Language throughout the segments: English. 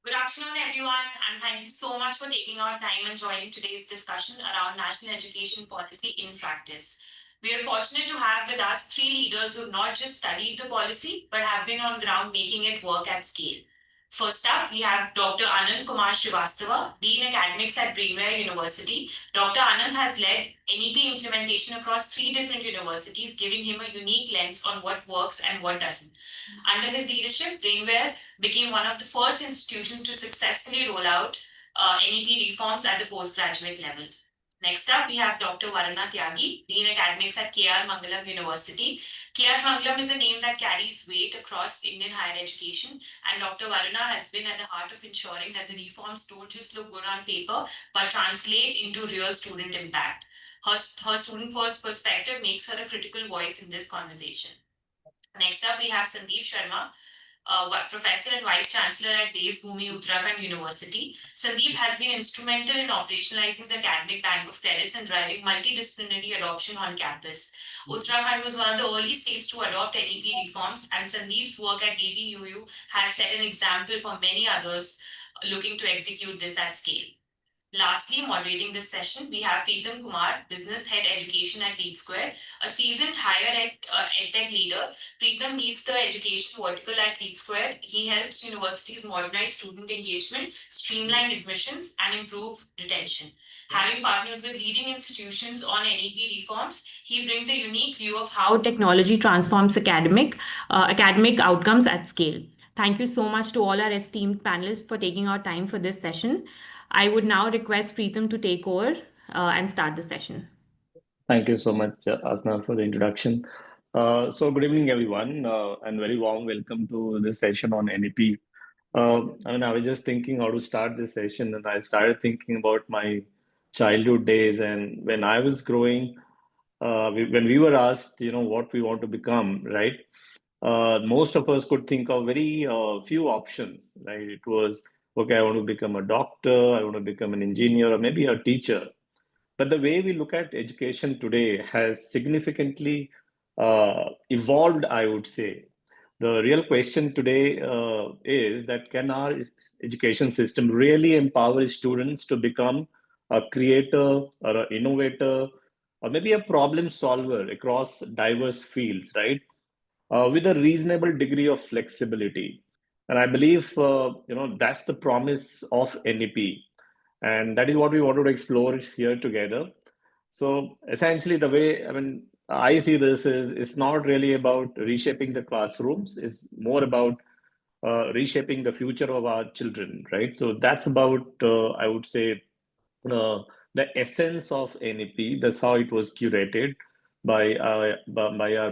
Good afternoon, everyone, and thank you so much for taking our time and joining today's discussion around national education policy in practice. We are fortunate to have with us three leaders who have not just studied the policy, but have been on ground making it work at scale. First up, we have Dr. Anand Kumar Srivastava, Dean Academics at Brainware University. Dr. Anand has led NEP implementation across three different universities, giving him a unique lens on what works and what doesn't. Under his leadership, Brainware became one of the first institutions to successfully roll out NEP reforms at the postgraduate level. Next up, we have Dr. Varuna Tyagi, Dean Academics at KR Mangalam University. KR Mangalam is a name that carries weight across Indian higher education, and Dr. Varuna has been at the heart of ensuring that the reforms don't just look good on paper, but translate into real student impact. Her student first perspective makes her a critical voice in this conversation. Next up, we have Sandeep Sharma, Professor and Vice Chancellor at Dev Bhumi Uttarakhand University. Sandeep has been instrumental in operationalizing the academic bank of credits and driving multidisciplinary adoption on campus. Uttarakhand was one of the early states to adopt NEP reforms, and Sandeep's work at DBUU has set an example for many others looking to execute this at scale. Lastly, moderating this session, we have Preetham Kumar, Business Head Education at Lead Square, a seasoned higher EdTech leader. Preetham leads the education vertical at Lead Square. He helps universities modernize student engagement, streamline admissions, and improve retention. Having partnered with leading institutions on NEP reforms, he brings a unique view of how technology transforms academic outcomes at scale. Thank you so much to all our esteemed panelists for taking our time for this session. I would now request Preetham to take over and start the session. Thank you so much, Asna, for the introduction. Good evening, everyone, and very warm welcome to this session on NEP. I was just thinking how to start this session, and I started thinking about my childhood days. And when I was growing, when we were asked, what we want to become, right? Most of us could think of very few options, right? It was, okay, I want to become a doctor, I want to become an engineer, or maybe a teacher. But the way we look at education today has significantly evolved, I would say. The real question today is that can our education system really empower students to become a creator or an innovator or maybe a problem solver across diverse fields, right? With a reasonable degree of flexibility. And I believe that's the promise of NEP, and that is what we wanted to explore here together. So essentially, the way I see this is it's not really about reshaping the classrooms; it's more about reshaping the future of our children, right? So that's about I would say the essence of NEP. That's how it was curated by our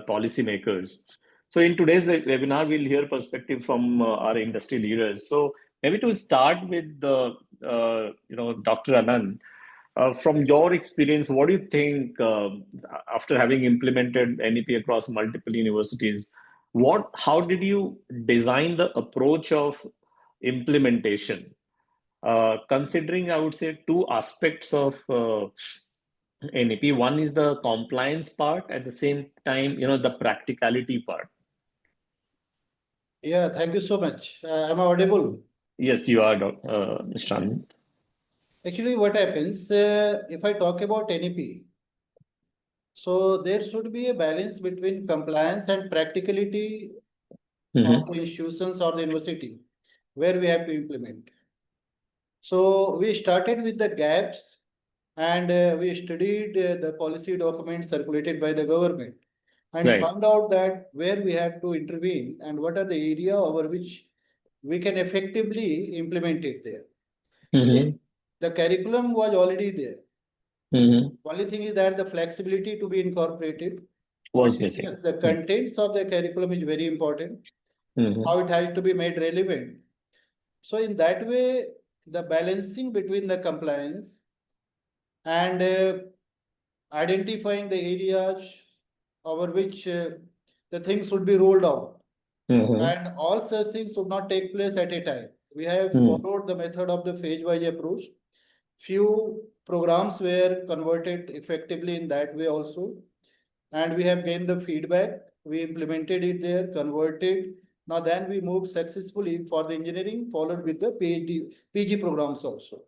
policymakers. So in today's webinar, we'll hear perspective from our industry leaders. So maybe to start with Dr. Anand, from your experience, what do you think after having implemented NEP across multiple universities? How did you design the approach of implementation? Considering, I would say, two aspects of NEP. One is the compliance part, at the same time, the practicality part. Yeah, thank you so much. Am I audible? Yes, you are, Mr. Anand. Actually, what happens if I talk about NEP? So there should be a balance between compliance and practicality of the institutions or the university where we have to implement. So we started with the gaps and we studied the policy documents circulated by the government and found out that where we have to intervene and what are the area over which we can effectively implement it there. See, the curriculum was already there. Only thing is that the flexibility to be incorporated was missing. Yes, the contents of the curriculum is very important. How it has to be made relevant. So in that way, the balancing between the compliance and identifying the areas over which the things should be rolled out. And all such things should not take place at a time. We have followed the method of the phase-wise approach. Few programs were converted effectively in that way also. And we have gained the feedback. We implemented it there, converted, Now then we moved successfully for the engineering, followed with the PG programs also.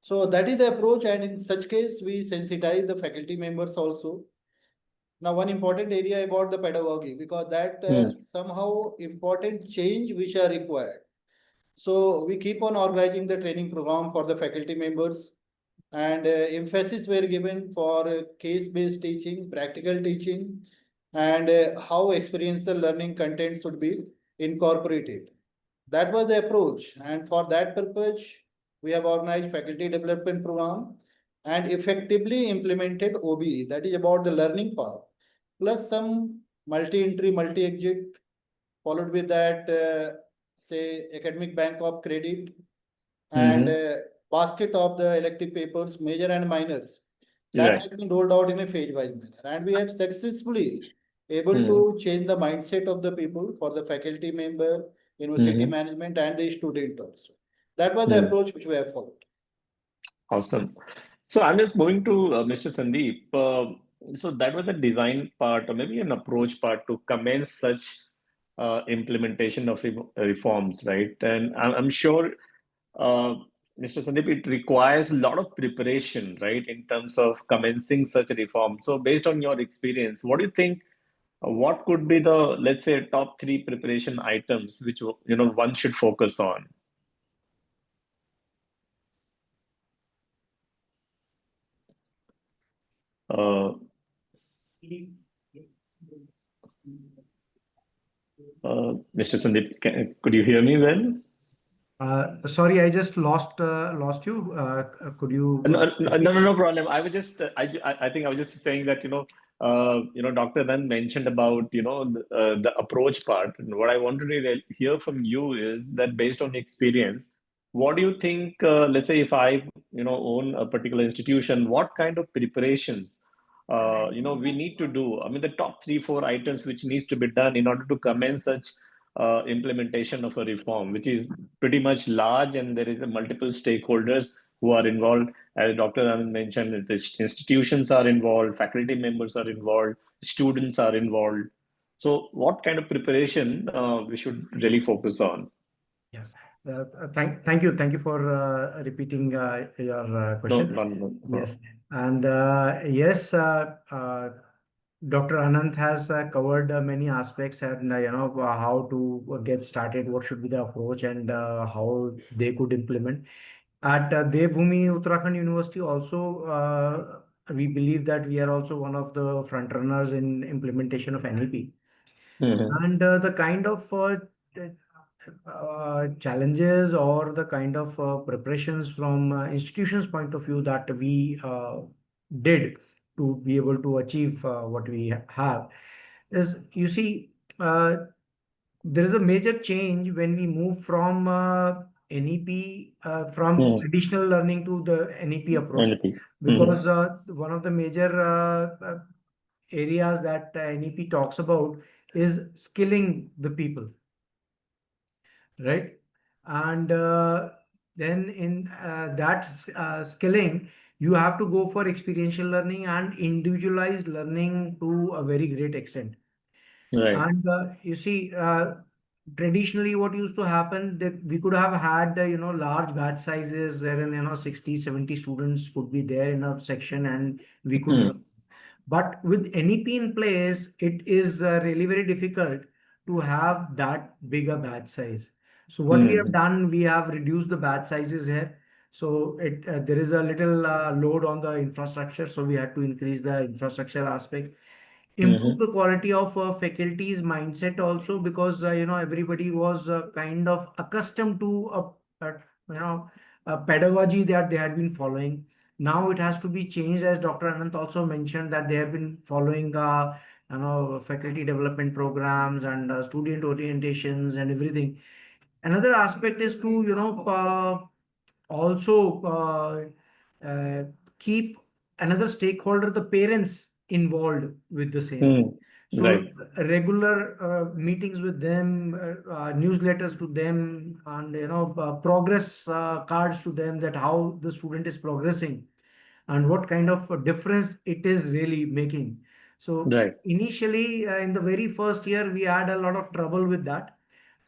So that is the approach, and in such case, we sensitize the faculty members also. Now, one important area about the pedagogy, because that somehow important change which are required. So we keep on organizing the training program for the faculty members, and emphasis were given for case-based teaching, practical teaching, and how experiential learning content should be incorporated. That was the approach, and for that purpose, we have organized faculty development program and effectively implemented OBE, that is about the learning part, plus some multi-entry, multi-exit, followed with that, say, academic bank of credit, and basket of the elective papers, major and minors. That has been rolled out in a phase-wise manner, and we have successfully able to change the mindset of the people, for the faculty member, university management, and the student also. That was the approach which we have followed. Awesome. So I'm just moving to Mr. Sandeep. So that was the design part, or maybe an approach part to commence such implementation of reforms, right? And I'm sure, Mr. Sandeep, it requires a lot of preparation, right, in terms of commencing such a reform. So based on your experience, what do you think? What could be the, let's say, top three preparation items which one should focus on? Mr. Sandeep, could you hear me well? Sorry, I just lost you. Could you? No problem. I was just, I think I was just saying that, Dr. Nan mentioned about, the approach part. And what I wanted to hear from you is that based on experience, what do you think, let's say if I, own a particular institution, what kind of preparations, we need to do? I mean, the top 3, 4 items which needs to be done in order to commence such implementation of a reform, which is pretty much large, and there is a multiple stakeholders who are involved. As Dr. Anand mentioned, the institutions are involved, faculty members are involved, students are involved. So what kind of preparation we should really focus on? Yeah. Thank you for repeating your question. No. Yes. And yes, Dr. Anant has covered many aspects, and how to get started, what should be the approach, and how they could implement. At Devbhoomi Uttarakhand University also, we believe that we are also one of the front runners in implementation of NEP. And the kind of challenges or the kind of preparations from institutions point of view that we did to be able to achieve what we have is, you see, there is a major change when we move from NEP, from traditional learning to the NEP approach. Because one of the major areas that NEP talks about is skilling the people, right? And then in that skilling, you have to go for experiential learning and individualized learning to a very great extent. Right. And you see, traditionally what used to happen, that we could have had large batch sizes wherein 60, 70 students could be there in a section, and we could learn. But with NEP in place, it is really very difficult to have that bigger batch size. So what we have done, we have reduced the batch sizes here. So there is a little load on the infrastructure, so we had to increase the infrastructure aspect. Improve the quality of faculty's mindset also, because everybody was kind of accustomed to a pedagogy that they had been following. Now it has to be changed, as Dr. Anant also mentioned, that they have been following faculty development programs and student orientations and everything. Another aspect is to also keep another stakeholder, the parents, involved with the same. So regular meetings with them, newsletters to them, and progress cards to them, that how the student is progressing and what kind of a difference it is really making. So Right. initially, in the very first year, we had a lot of trouble with that.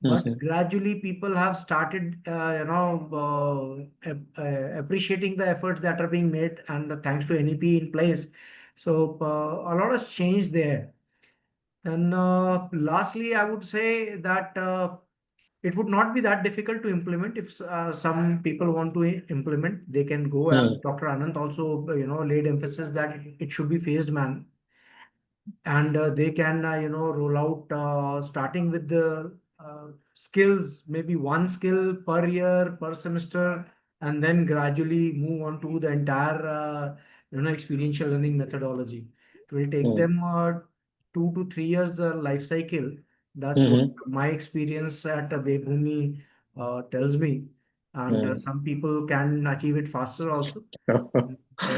But gradually, people have started, appreciating the efforts that are being made, and thanks to NEP in place. So a lot has changed there. And lastly, I would say that it would not be that difficult to implement. If some people want to implement, they can go, as Dr. Anand also, laid emphasis that it should be phased man, and they can roll out starting with the skills, maybe one skill per year per semester, and then gradually move on to the entire experiential learning methodology. It will take them 2 to 3 years life cycle. That's what my experience at Devbhoomi tells me, and some people can achieve it faster also. So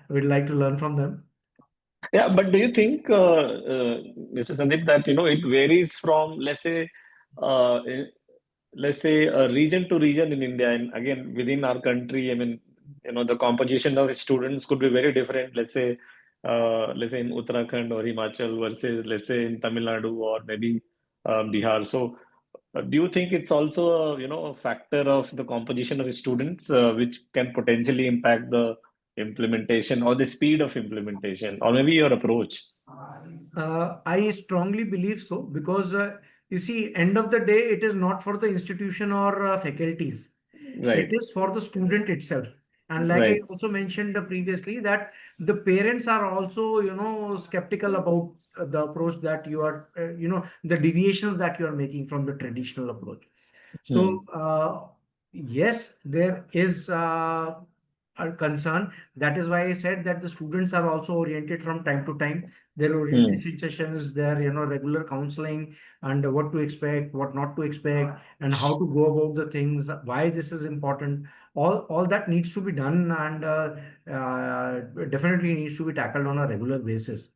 we'd like to learn from them. Yeah, but do you think, Mr. Sandeep, that it varies from, let's say, region to region in India, and again within our country? I mean, the composition of students could be very different. Let's say in Uttarakhand or Himachal versus, let's say, in Tamil Nadu or maybe Bihar. So, do you think it's also a factor of the composition of students, which can potentially impact the implementation or the speed of implementation, or maybe your approach? I strongly believe so, because you see, end of the day, it is not for the institution or faculties. It Right, is for the student itself. And like I right. also mentioned previously, that the parents are also, skeptical about the approach that you are, the deviations that you are making from the traditional approach. Hmm. So, yes, there is a concern. That is why I said that the students are also oriented from time to time. Their Hmm. orientation sessions, their regular counseling, and what to expect, what not to expect, and how to go about the things, why this is important. All that needs to be done, and definitely needs to be tackled on a regular basis.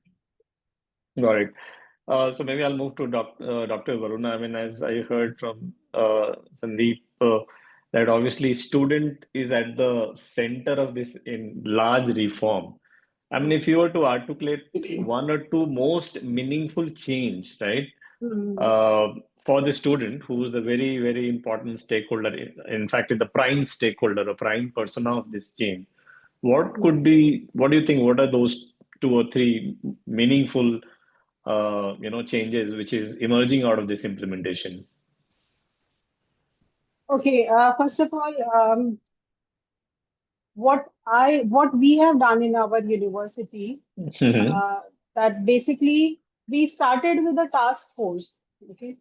Got it. So maybe I'll move to Dr. Varuna. I mean, as I heard from Sandeep, that obviously student is at the center of this in large reform. I mean, if you were to articulate one or two most meaningful change, right, uh, for the student, who's the very, very important stakeholder, in fact, the prime stakeholder, a prime persona of this change, what do you think, what are those two or three meaningful changes which is emerging out of this implementation? Okay, first of all, what we have done in our university, Hmm. uh, that basically we started with a task force. Okay,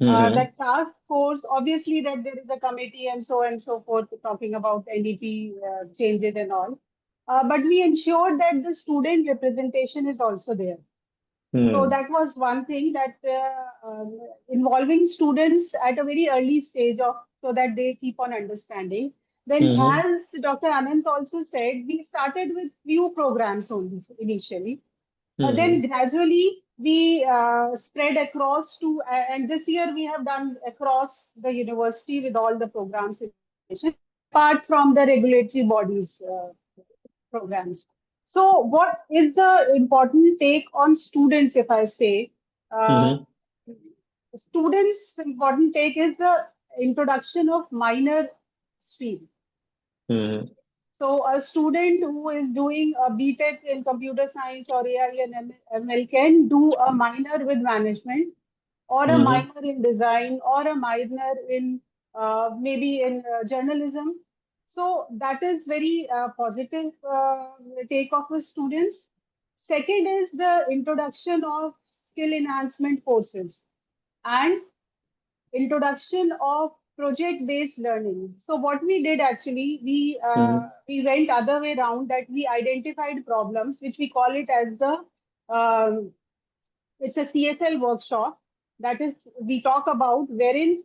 Hmm. that task force, obviously, that there is a committee and so forth talking about NEP changes and all. But we ensured that the student representation is also there. So Hmm. that was one thing, that involving students at a very early stage of, so that they keep on understanding. Then, Hmm. as Dr. Anant also said, we started with few programs only initially. Then Hmm. gradually we spread across to, and this year we have done across the university with all the programs, apart from the regulatory bodies programs. So, what is the important take on students, if I say? Uh, Hmm. Students' important take is the introduction of minor stream. Hmm. So, a student who is doing a BTech in computer science or AI and ML can do a minor with management, or a Hmm. minor in design, or a minor in maybe in journalism. So that is very positive take of the students. Second is the introduction of skill enhancement courses and introduction of project-based learning. So what we did actually, we went other way around, that we identified problems, which we call it as the um, it's a CSL workshop, that is we talk about, wherein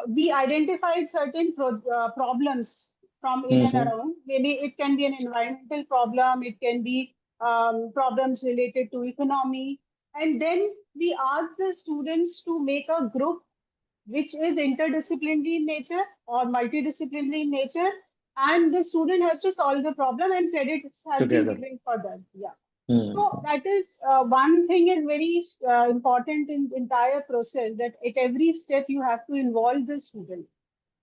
we identified certain problems from in and Hmm. around. Maybe it can be an environmental problem, it can be problems related to economy. And then we ask the students to make a group which is interdisciplinary in nature or multidisciplinary in nature. And the student has to solve the problem, and credits has been Together. given for that. Yeah. So that is one thing is very important in entire process, that at every step you have to involve the student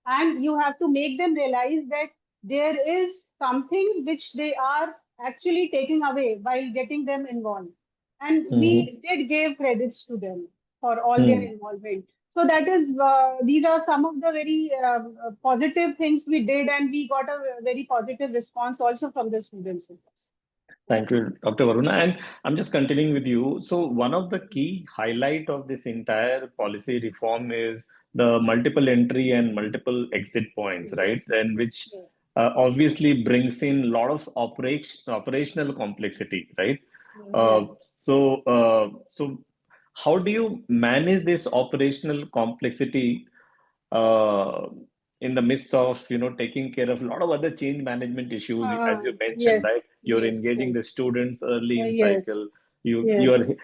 and you have to make them realize that there is something which they are actually taking away while getting them involved. And we did give credits to them for all their involvement. So that is, these are some of the very positive things we did, and we got a very positive response also from the students. Thank you, Dr. Varuna. And I'm just continuing with you. So one of the key highlight of this entire policy reform is the multiple entry and multiple exit points, right? And which Yes. obviously brings in a lot of operational complexity, right? Yeah. So how do you manage this operational complexity uh, in the midst of taking care of a lot of other change management issues, as you mentioned, Yes, right? You're yes, engaging yes, the students early in yes, cycle. you yes, you're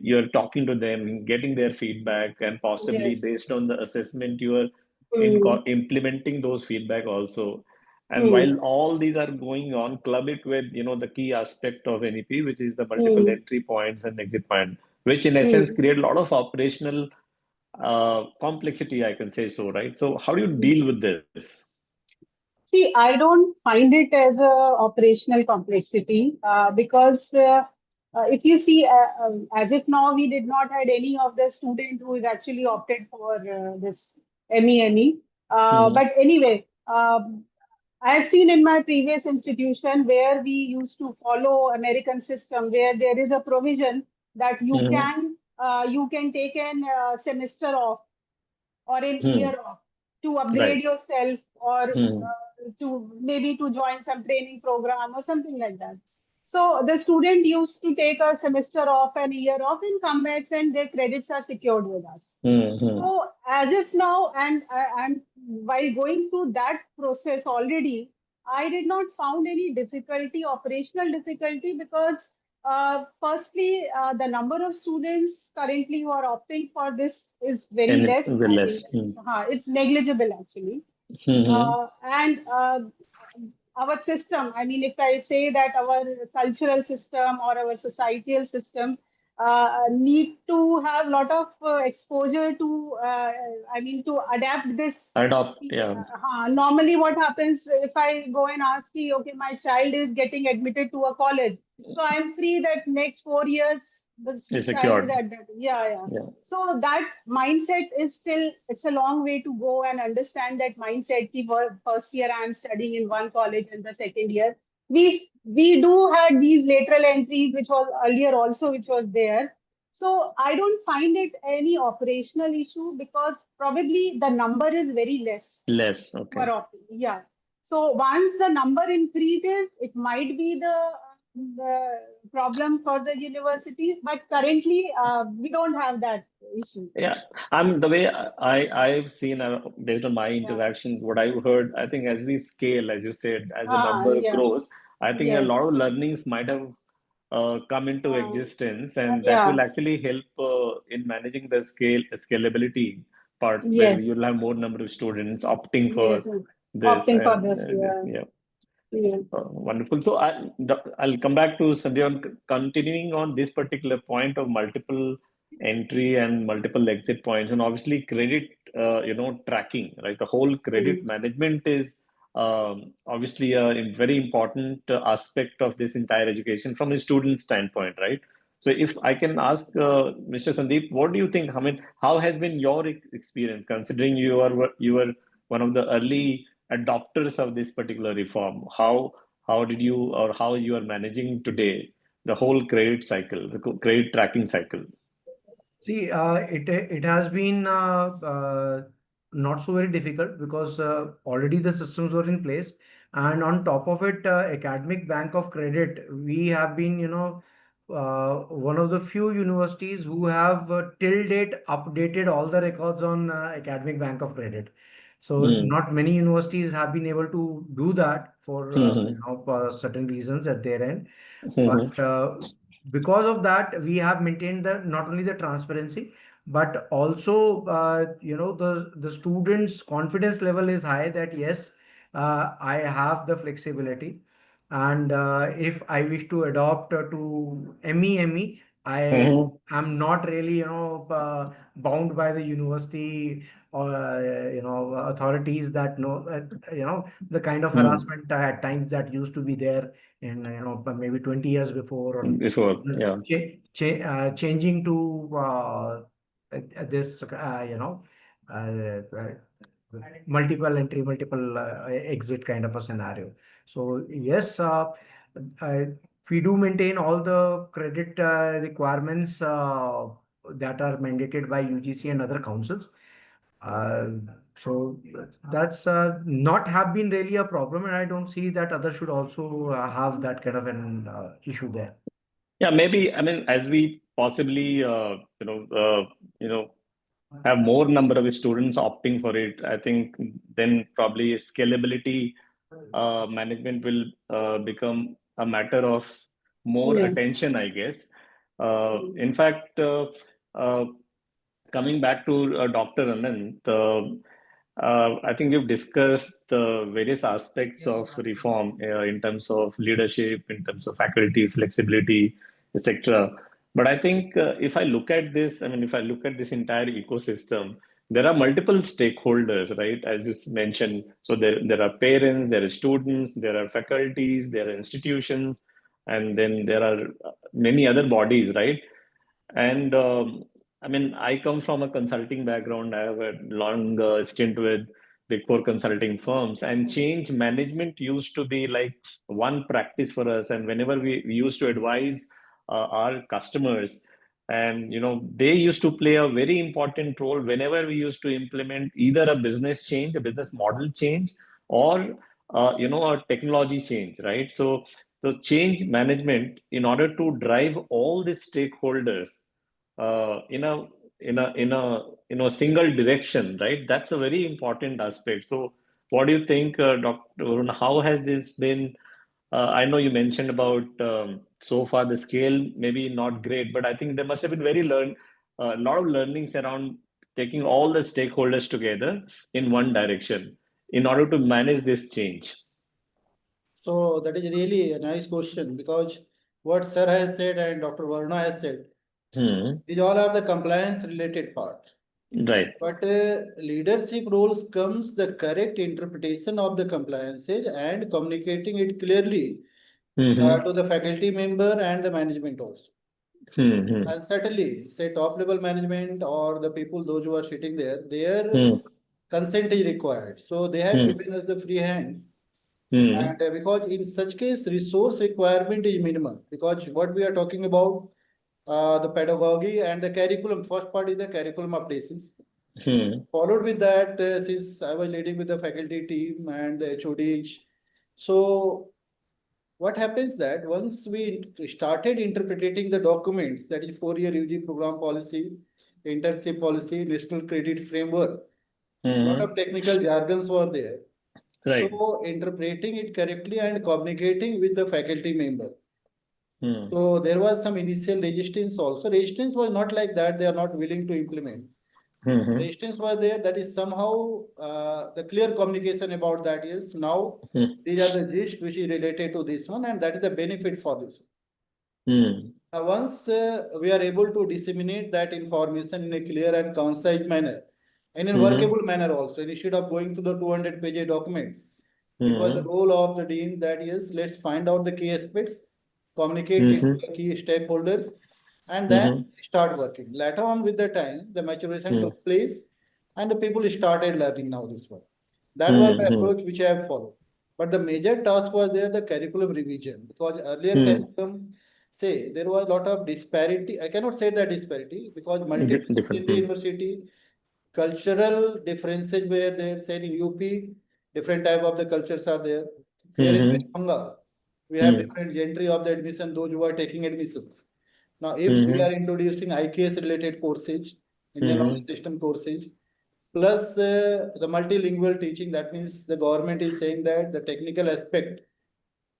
you're talking to them, getting their feedback, and possibly yes. based on the assessment you are Hmm. implementing those feedback also. And Hmm. while all these are going on, club it with the key aspect of NEP, which is the multiple Hmm. entry points and exit point, which in essence Hmm. create a lot of operational complexity, I can say so, right? So how do you deal with this? See, I don't find it as a operational complexity because if you see, as if now we did not had any of the student who is actually opted for this MENE. Hmm. But anyway, I have seen in my previous institution where we used to follow American system, where there is a provision that Hmm. you can take an semester off or an Hmm. year off to upgrade Right. yourself, or Hmm. to maybe to join some training program or something like that. So the student used to take a semester off and a year off and come back, and their credits are secured with us. Hmm. Hmm. So as if now, and while going through that process already, I did not found any difficulty, operational difficulty, because firstly, the number of students currently who are opting for this is very And less. I mean, less. Hmm. it's negligible actually. Hmm. And our system, I mean, if I say that our cultural system or our societal system need to have a lot of exposure to, I mean, to adapt this. Adopt. Yeah. Normally, what happens if I go and ask, ki, okay, my child is getting admitted to a college, so I'm free that next 4 years the Is child is secured. at that. Yeah, yeah. Yeah. So that mindset is still, it's a long way to go, and understand that mindset. Ki first year I am studying in one college, and the second year we do had these lateral entries, which was earlier also, which was there. So I don't find it any operational issue, because probably the number is very less Less. who are Okay. opting. Yeah. So once the number increases, it might be the problem for the universities. But currently, we don't have that issue. Yeah, I'm the way I've seen based on my Yeah. interactions, what I've heard. I think as we scale, as you said, as the number Yeah. grows, I think a Yes. lot of learnings might have come into Uh, existence, and that yeah. will actually help in managing the scalability part, where Yes. you'll have more number of students opting for Yes. this Opting for and this. this. Yeah. Yeah. Yeah. Wonderful. So I'll come back to Sandhya on continuing on this particular point of multiple entry and multiple exit points, and obviously credit, tracking, right? The whole credit Mm. management is obviously a very important aspect of this entire education from a student standpoint, right? So if I can ask Mr. Sandeep, what do you think? I mean, how has been your experience, considering you were one of the early adopters of this particular reform? How did you, or how you are managing today the whole credit cycle, the credit tracking cycle? See, it has been not so very difficult because already the systems were in place, and on top of it, academic bank of credit. We have been, one of the few universities who have till date updated all the records on academic bank of credit. So Hmm. not many universities have been able to do that for Hmm. certain reasons at their end, Hmm. but because of that we have maintained the not only the transparency, but also the students confidence level is high that yes, I have the flexibility. And if I wish to adopt to ME, I am not really, bound by the university or, authorities that know, the kind of harassment at times that used to be there in, maybe 20 years before, or Before, yeah. changing to this, multiple entry, multiple exit kind of a scenario. So yes, we do maintain all the credit requirements that are mandated by UGC and other councils. So that's not have been really a problem, and I don't see that others should also have that kind of an issue there. Yeah, maybe, I mean, as we possibly, have more number of students opting for it, I think then probably scalability management will become a matter of more Yeah. attention, I guess. In fact, coming back to Dr. Anand, I think we've discussed various aspects of reform in terms of leadership, in terms of faculty flexibility, etc. But I think if I look at this, I mean, if I look at this entire ecosystem, there are multiple stakeholders, right? As you mentioned, so there are parents, there are students, there are faculties, there are institutions, and then there are many other bodies, right? And I mean, I come from a consulting background. I have a long stint with Big Four consulting firms, and change management used to be like one practice for us. And whenever we used to advise our customers, and they used to play a very important role whenever we used to implement either a business change, a business model change, or a technology change, right? So change management, in order to drive all these stakeholders in a single direction, right? That's a very important aspect. So, what do you think, Dr. Varun? How has this been? I know you mentioned about so far the scale maybe not great, but I think there must have been a lot of learnings around taking all the stakeholders together in one direction in order to manage this change. So that is really a nice question, because what Sir has said and Dr. Varna has said, these all are the compliance related part. Right. But leadership roles comes the correct interpretation of the compliances and communicating it clearly to the faculty member and the management also. And certainly, say top level management or the people, those who are sitting there, their consent is required. So they have given us the free hand. And because in such case, resource requirement is minimal, because what we are talking about, the pedagogy and the curriculum, first part is the curriculum updates. Followed with that, since I was leading with the faculty team and the HODs, so what happens that once we started interpreting the documents, that is 4-year UG program policy, internship policy, national credit framework, lot of technical jargons were there. Right. So interpreting it correctly and communicating with the faculty member. So there was some initial resistance also. Resistance was not like that they are not willing to implement. Resistance was there. That is somehow the clear communication about that is now these are the gist which is related to this one, and that is the benefit for this. Now, once we are able to disseminate that information in a clear and concise manner, and in workable manner also, instead of going to the 200-page documents, it was the role of the dean that is, let's find out the key aspects, communicate it to the key stakeholders, and then start working. Later on with the time, the maturation took place and the people started learning now this one. That was the approach which I have followed. But the major task was there, the curriculum revision, because earlier curriculum, say, there was a lot of disparity. I cannot say that disparity because multidisciplinary university, cultural differences were there. Say in UP, different type of the cultures are there. Here in West Bengal, we have different gentry of the admission, those who are taking admissions. Now, if we are introducing IKS related courses, Indian Knowledge System courses, plus the multilingual teaching, that means the government is saying that the technical aspect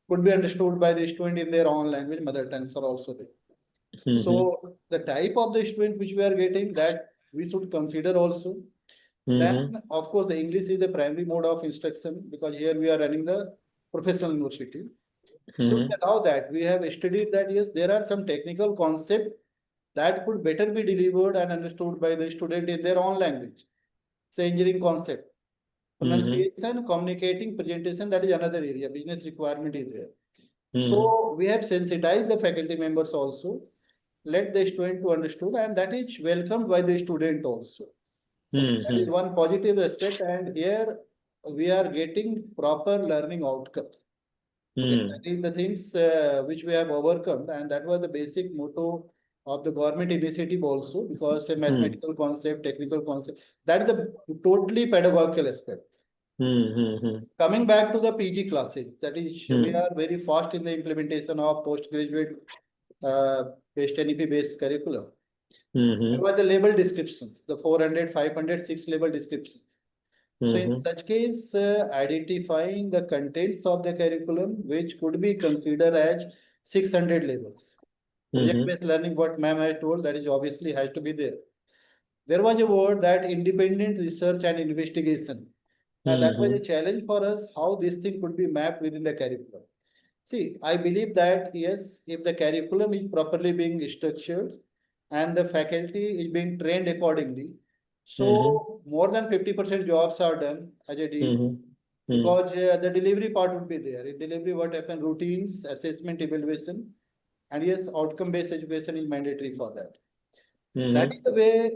could be understood by the student in their own language, mother tongues are also there. So the type of the student which we are getting, that we should consider also. Then, of course, the English is the primary mode of instruction, because here we are running the professional university. So now that we have studied that, yes, there are some technical concepts that could better be delivered and understood by the student in their own language. Say engineering concept, pronunciation, communicating, presentation, that is another area. Business requirement is there. So we have sensitized the faculty members also, let the student to understood, and that is welcomed by the student also. Okay, that is one positive aspect, and here we are getting proper learning outcomes. Okay, that is the things which we have overcome, and that was the basic motto of the government initiative also, because a mathematical concept, technical concept, that is the totally pedagogical aspect. Coming back to the PG classes, that is, we are very fast in the implementation of postgraduate based NEP-based curriculum. There were the label descriptions, the 400, 500, 6 label descriptions. So in such case, identifying the contents of the curriculum, which could be considered as 600 labels. Project-based learning, what ma'am has told, that is obviously has to be there. There was a word that independent research and investigation. And that was a challenge for us, how this thing could be mapped within the curriculum. See, I believe that, yes, if the curriculum is properly being structured and the faculty is being trained accordingly, so more than 50% jobs are done as a deal, because the delivery part would be there. In delivery, what happens, routines, assessment, evaluation, and yes, outcome-based education is mandatory for that. That is the way.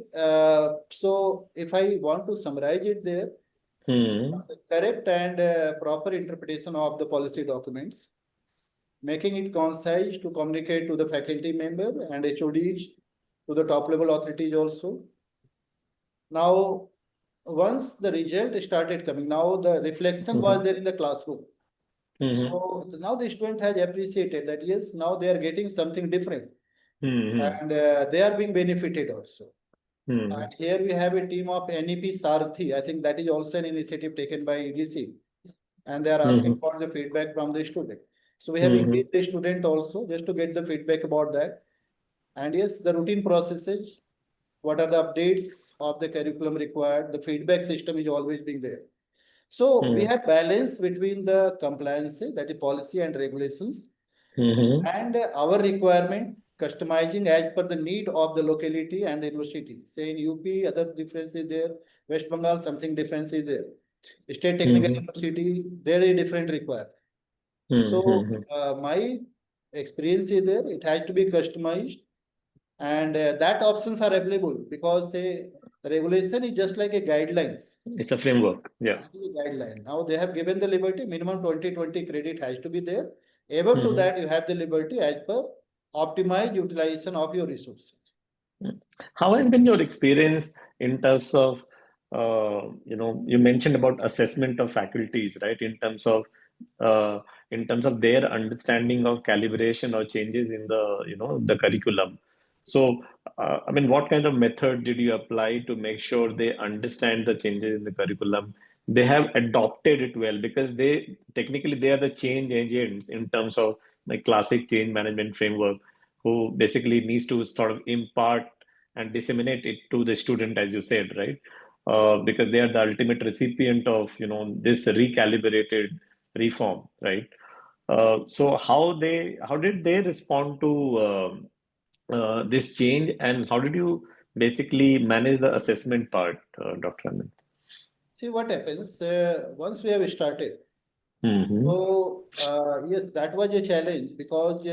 So if I want to summarize it there, correct and proper interpretation of the policy documents, making it concise to communicate to the faculty member and HODs, to the top level authorities also. Now, once the result started coming, now the reflection was there in the classroom. So now the student has appreciated that, yes, now they are getting something different, and they are being benefited also. And here we have a team of NEP Sarthi. I think that is also an initiative taken by EDC, and they are asking for the feedback from the student. So we have engaged the student also just to get the feedback about that. And yes, the routine processes, what are the updates of the curriculum required, the feedback system is always being there. So we have balance between the compliance, that is policy and regulations, and our requirement, customizing as per the need of the locality and the university. Say in UP, other difference is there. West Bengal, something difference is there. State Technical University, there is different requirement. So my experience is there. It has to be customized, and that options are available, because the regulation is just like a guidelines. It's a framework. Yeah. It is a guideline. Now they have given the liberty, minimum 2020 credit has to be there. Above to that, you have the liberty as per optimized utilization of your resources. How has been your experience in terms of, you mentioned about assessment of faculties, right? In terms of their understanding of calibration or changes in the curriculum. So, I mean, what kind of method did you apply to make sure they understand the changes in the curriculum? They have adopted it well, because they are the change agents in terms of like classic change management framework, who basically needs to sort of impart and disseminate it to the student, as you said, right? Because they are the ultimate recipient of this recalibrated reform, right? So how did they respond to this change, and how did you basically manage the assessment part, Dr. Anand? See what happens once we have started. Mm-hmm. So yes, that was a challenge, because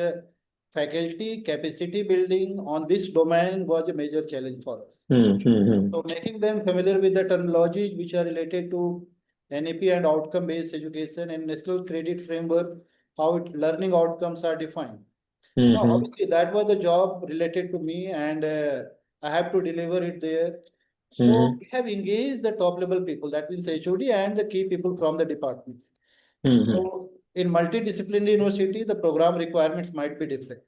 faculty capacity building on this domain was a major challenge for us. So making them familiar with the terminologies which are related to NEP and outcome-based education and national credit framework, how learning outcomes are defined. Now, obviously, that was the job related to me, and I have to deliver it there. So we have engaged the top level people, that means HOD and the key people from the department. So in multidisciplinary university, the program requirements might be different.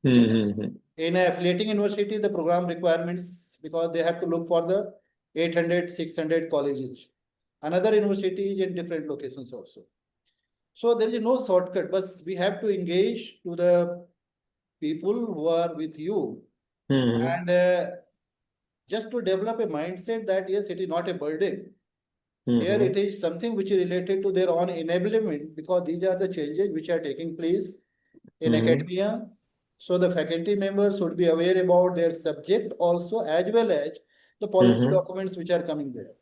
In a affiliating university, the program requirements, because they have to look for the 800, 600 colleges. Another university is in different locations also. So there is no shortcut, but we have to engage to the people who are with you, and just to develop a mindset that yes, it is not a burden. Here it is something which is related to their own enablement, because these are the changes which are taking place in academia. So the faculty members should be aware about their subject also, as well as the policy documents which are coming there.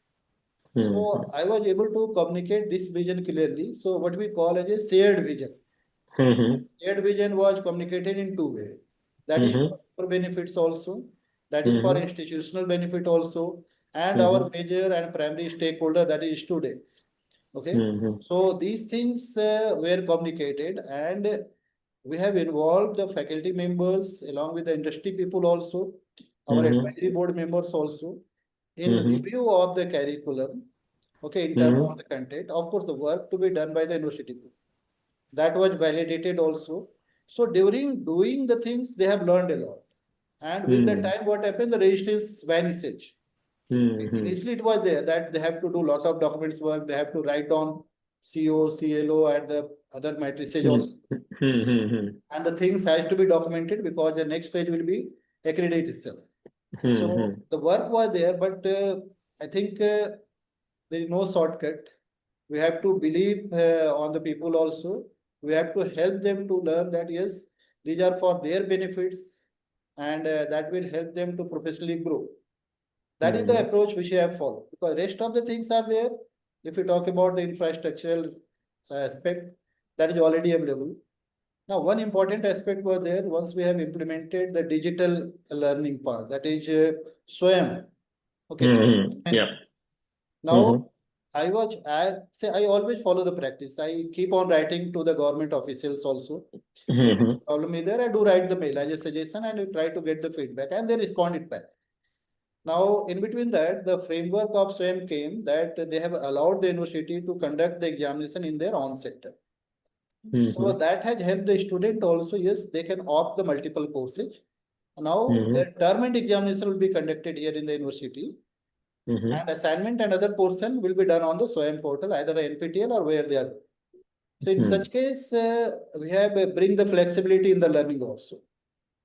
So I was able to communicate this vision clearly. So what we call as a shared vision. Shared vision was communicated in two ways. That is for benefits also, that is for institutional benefit also, and our major and primary stakeholder, that is students. Okay. So these things were communicated, and we have involved the faculty members along with the industry people also, our advisory board members also, in review of the curriculum. Okay, in terms of the content, of course, the work to be done by the university group. That was validated also. So during doing the things, they have learned a lot. And with the time, what happened, the resistance vanishes. Initially, it was there that they have to do a lot of documents work. They have to write down CO, CLO, and the other matrices also. And the things has to be documented, because the next phase will be accreditation. So the work was there, but I think there is no shortcut. We have to believe on the people also. We have to help them to learn that yes, these are for their benefits, and that will help them to professionally grow. That is the approach which we have followed, because rest of the things are there. If you talk about the infrastructural aspect, that is already available. Now, one important aspect was there once we have implemented the digital learning part, that is SWAYAM. Okay. Yeah. Now, I always follow the practice. I keep on writing to the government officials also. If the problem is there, I do write the mail as a suggestion, and I try to get the feedback, and they respond it back. Now, in between that, the framework of SWAYAM came that they have allowed the university to conduct the examination in their own sector. So that has helped the student also. Yes, they can opt the multiple courses. Now, their term and examination will be conducted here in the university. And assignment and other portion will be done on the SWAYAM portal, either NPTEL or where they are. So in such case, we have bring the flexibility in the learning also.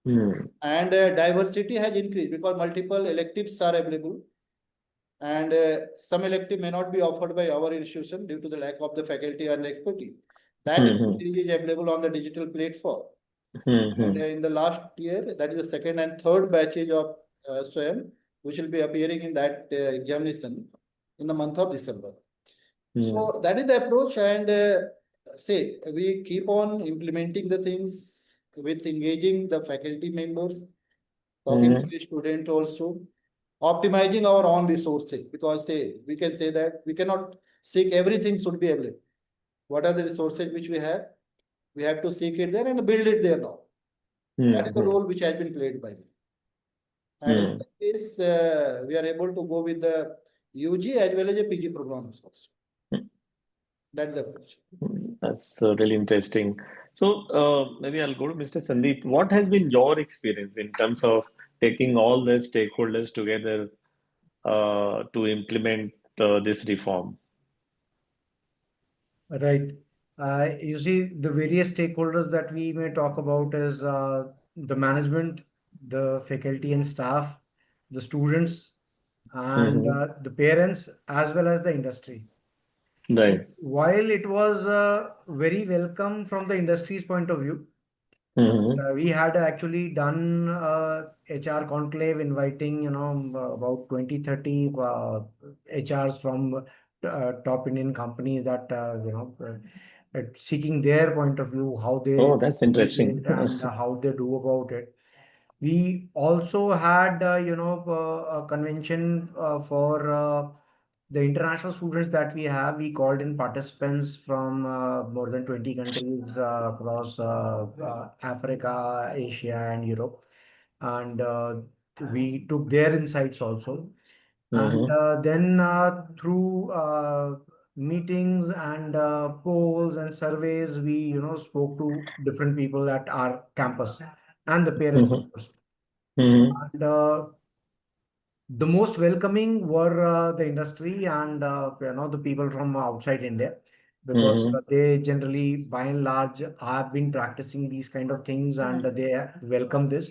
And diversity has increased because multiple electives are available. And some elective may not be offered by our institution due to the lack of the faculty and expertise. That is available on the digital platform. And in the last year, that is the second and third batches of SWAYAM, which will be appearing in that examination in the month of December. So that is the approach, and we keep on implementing the things with engaging the faculty members, talking to the student also, optimizing our own resources, because we can say that we cannot seek everything should be available. What are the resources which we have? We have to seek it there and build it there now. That is the role which has been played by me. And in that case, we are able to go with the UG as well as a PG programs also. That's the approach. That's really interesting. So maybe I'll go to Mr. Sandeep. What has been your experience in terms of taking all the stakeholders together to implement this reform? Right. You see, the various stakeholders that we may talk about is the management, the faculty and staff, the students, and the parents, as well as the industry. Right. While it was very welcome from the industry's point of view, we had actually done HR conclave inviting, about 20, 30 HRs from top Indian companies that, seeking their point of view, how they Oh, that's interesting. it and how they do about it. We also had, a convention for the international students that we have. We called in participants from more than 20 countries across Africa, Asia, and Europe. And we took their insights also. And then through meetings and polls and surveys, we, spoke to different people at our campus and the parents, of course. And the most welcoming were the industry and the people from outside India, because they generally, by and large, have been practicing these kind of things, and they welcome this.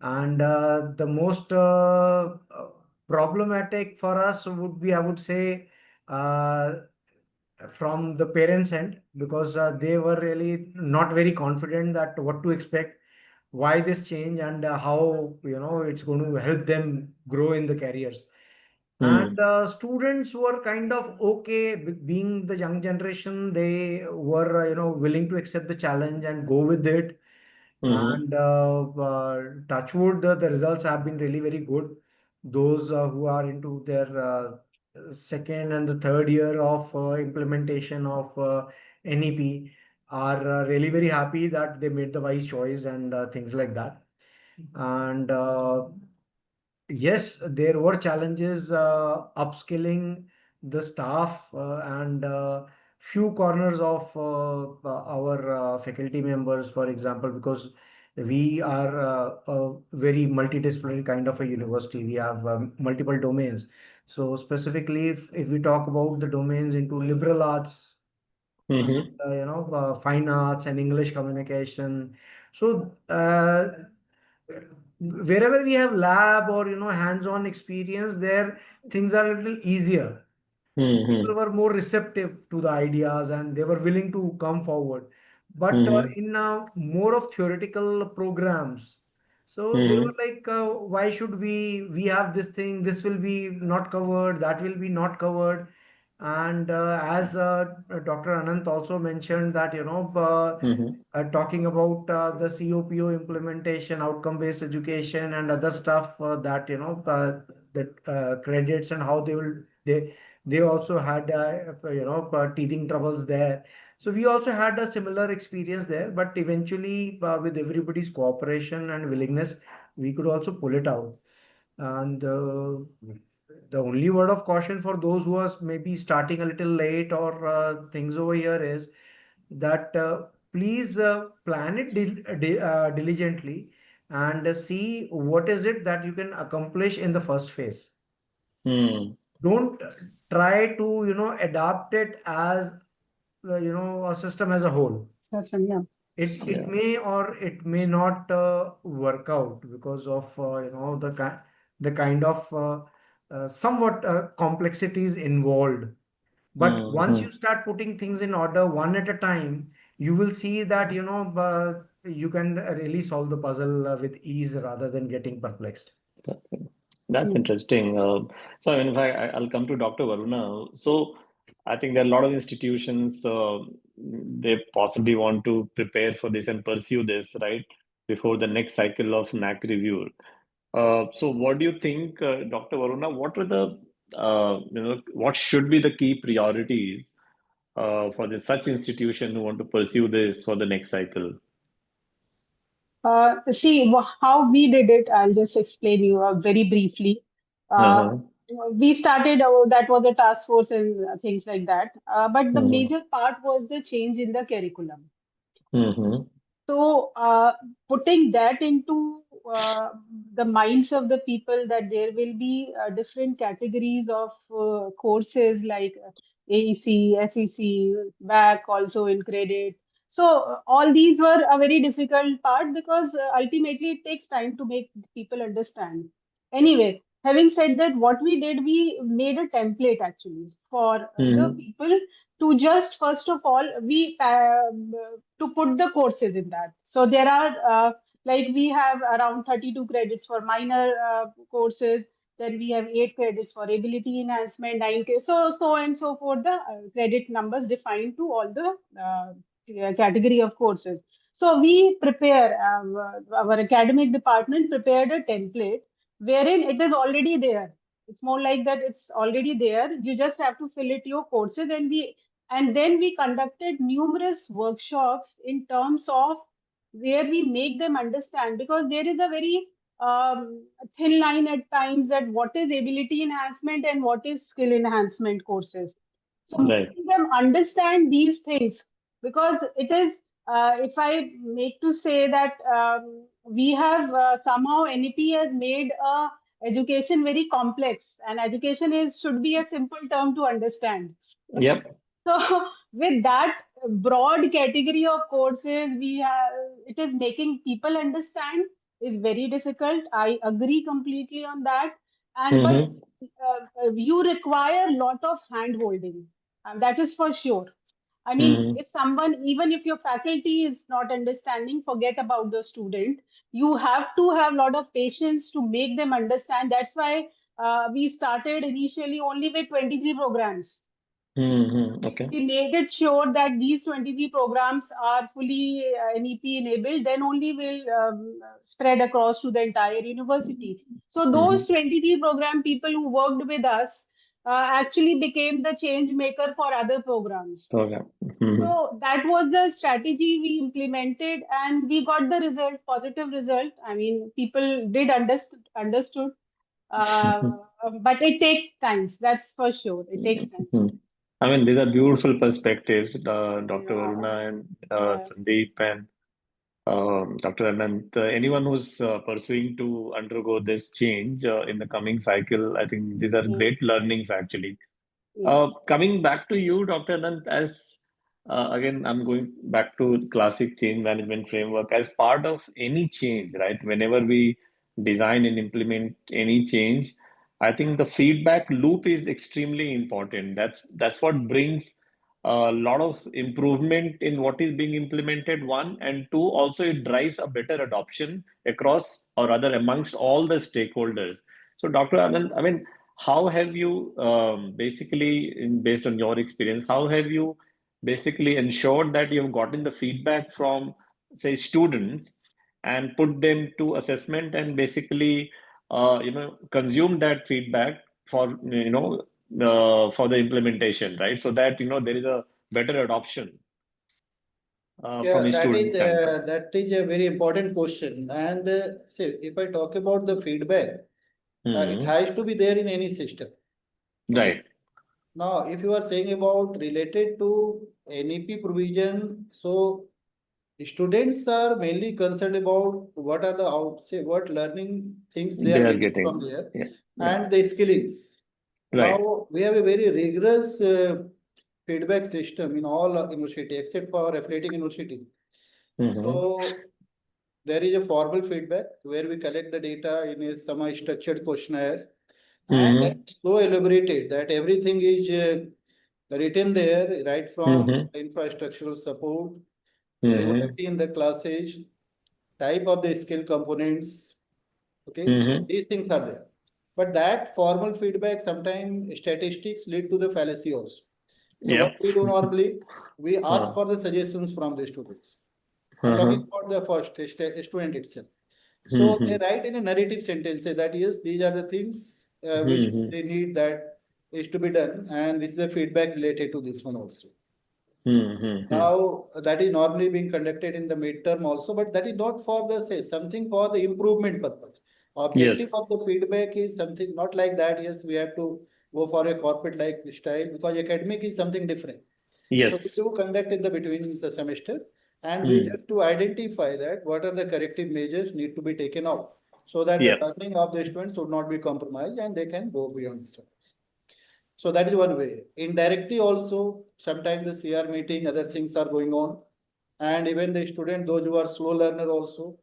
And the most problematic for us would be, I would say, uh, from the parents' end, because they were really not very confident that what to expect, why this change, and how it's going to help them grow in the careers. And students were kind of okay, being the young generation. They were willing to accept the challenge and go with it. And touch wood, the results have been really very good. Those who are into their second and the third year of implementation of NEP are really very happy that they made the wise choice and things like that. And yes, there were challenges upskilling the staff and few corners of our faculty members, for example, because we are a very multidisciplinary kind of a university. We have multiple domains. So specifically, if we talk about the domains into liberal arts, fine arts and English communication. So wherever we have lab or hands-on experience, there things are a little easier. So people were more receptive to the ideas and they were willing to come forward. But in more of theoretical programs, so they were like, why should we have this thing? This will be not covered. That will be not covered. And as Dr. Anant also mentioned that talking about the COPO implementation, outcome-based education, and other stuff that that credits and how they also had teething troubles there. So we also had a similar experience there, but eventually with everybody's cooperation and willingness, we could also pull it out. And the only word of caution for those who are maybe starting a little late or things over here is that please plan it diligently and see what is it that you can accomplish in the first phase. Don't try to adapt it as a system as a whole. Yeah. It may or it may not work out because of the kind of somewhat complexities involved. But once you start putting things in order one at a time, you will see that you can really solve the puzzle with ease rather than getting perplexed. That's interesting. So, I mean, if I'll come to Dr. Varuna. So, I think there are a lot of institutions, they possibly want to prepare for this and pursue this, right, before the next cycle of NAC review. So, what do you think, Dr. Varuna? What are the, what should be the key priorities for such institution who want to pursue this for the next cycle? See how we did it. I'll just explain you very briefly. Uh, Uh-huh. we started, that was a task force and things like that. But the major part was the change in the curriculum. So, putting that into the minds of the people that there will be different categories of courses like AEC, SEC, back also in credit. So, all these were a very difficult part because ultimately it takes time to make people understand. Anyway, having said that, what we did, we made a template actually for the people to just first of all we to put the courses in that. So there are like we have around 32 credits for minor courses. Then we have 8 credits for ability enhancement, 9 so and so forth. The credit numbers defined to all the category of courses. So we prepare our academic department prepared a template wherein it is already there. It's more like that it's already there. You just have to fill it your courses, and then we conducted numerous workshops in terms of where we make them understand, because there is a very thin line at times that what is ability enhancement and what is skill enhancement courses. So Right. making them understand these things, because it is, if I make to say that we have somehow NEP has made education very complex, and education is should be a simple term to understand. Yep. So with that broad category of courses, we have it is making people understand is very difficult. I agree completely on that. And but you require a lot of hand holding. That is for sure. I mean, if someone, even if your faculty is not understanding, forget about the student. You have to have a lot of patience to make them understand. That's why we started initially only with 23 programs. Okay. We made it sure that these 23 programs are fully NEP enabled, then only will spread across to the entire university. So those 23 program people who worked with us actually became the change maker for other programs. Okay. So that was the strategy we implemented, and we got the result, positive result. I mean, people did understood, but it takes time. That's for sure. It takes time. I mean, these are beautiful perspectives, Dr. Yeah, Varuna and yeah. Sandeep and Dr. Anand. Anyone who's pursuing to undergo this change in the coming cycle, I think these are Mm, great learnings actually. yeah. Coming back to you, Dr. Anand, as again, I'm going back to the classic change management framework as part of any change, right? Whenever we design and implement any change, I think the feedback loop is extremely important. That's what brings a lot of improvement in what is being implemented. One and two, also it drives a better adoption across or rather amongst all the stakeholders. So, Dr. Anand, I mean, how have you basically, based on your experience, how have you basically ensured that you've gotten the feedback from, say, students and put them to assessment and basically, consume that feedback for, for the implementation, right? So that, there is a better adoption from Yeah, a student standpoint. that is a very important question. And see, if I talk about the feedback, it has to be there in any system. Okay. Right. Now, if you are saying about related to NEP provision, so students are mainly concerned about what are the what learning things they They are are getting from getting, there yeah, and the skillings. right. Now, we have a very rigorous feedback system in all university except for affiliating university. So there is a formal feedback where we collect the data in a semi-structured questionnaire, and it's so elaborated that everything is written there, right from infrastructural support, regularity in the classes, type of the skill components. Okay, these things are there. But that formal feedback, sometimes statistics lead to the fallacy also. So what we do normally, we ask for the suggestions from the students. I'm talking about the first student itself. So they write in a narrative sentence, say that yes, these are the things which they need that is to be done, and this is the feedback related to this one also. Now that is normally being conducted in the midterm also, but that is not for the say something for the improvement purpose. Objective Yes. of the feedback is something not like that. Yes, we have to go for a corporate like style because academic is something different. So we Yes. do conduct in the between the semester, and we have to identify that what are the corrective measures need to be taken out so that the learning of the students would not be compromised and they can go beyond the. So that is one way. Indirectly also, sometimes the CR meeting, other things are going on. And even the student, those who are slow learner also,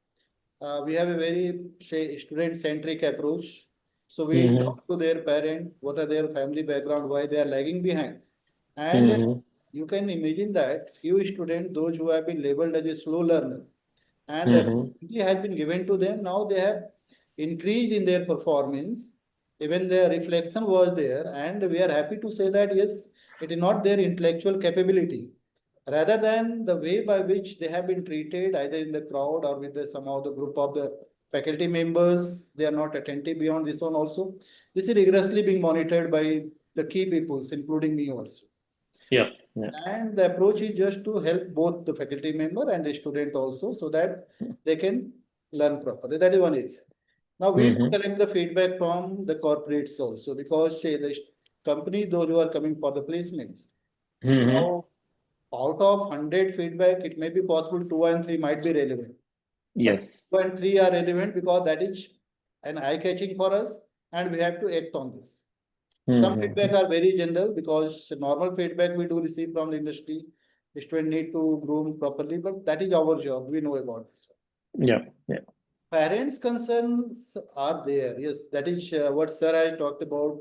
we have a very, say, student-centric approach. So we talk to their parent, what are their family background, why they are lagging behind. And you can imagine that few students, those who have been labeled as a slow learner, and the opportunity has been given to them, now they have increased in their performance. Even their reflection was there, and we are happy to say that yes, it is not their intellectual capability, rather than the way by which they have been treated, either in the crowd or with the somehow the group of the faculty members. They are not attentive beyond this one also. This is rigorously being monitored by the key peoples, including me also. Yeah. And the approach is just to help both the faculty member and the student also, so that they can learn properly. That is one is. Now we do collect the feedback from the corporates also, because say the companies, those who are coming for the placements. Now, out of 100 feedback, it may be possible 2 and 3 might be relevant. Yes. But 2 and 3 are relevant because that is an eye-catching for us, and we have to act on this. Some feedback are very general because normal feedback we do receive from the industry. The student need to groom properly, but that is our job. We know about this one. Yeah. Parents' concerns are there. Yes, that is what Sir I talked about.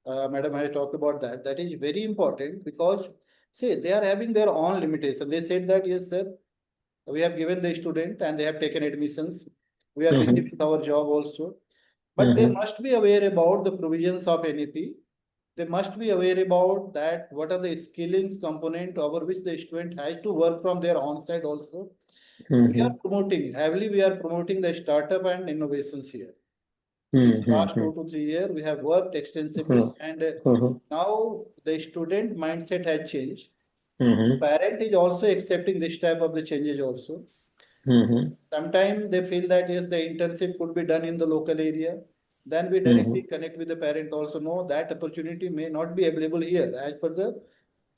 Madam has talked about that. That is very important because, see, they are having their own limitation. They said that, yes, sir, we have given the student and they have taken admissions. We are busy with our job also. But they must be aware about the provisions of NEP. They must be aware about that what are the skillings component over which the student has to work from their on-site also. We are promoting, heavily we are promoting the startup and innovations here. Since last 2 to 3 years, we have worked extensively and now the student mindset has changed. Parent is also accepting this type of the changes also. Sometimes they feel that yes, the internship could be done in the local area. Then we directly connect with the parent also. No, that opportunity may not be available here as per the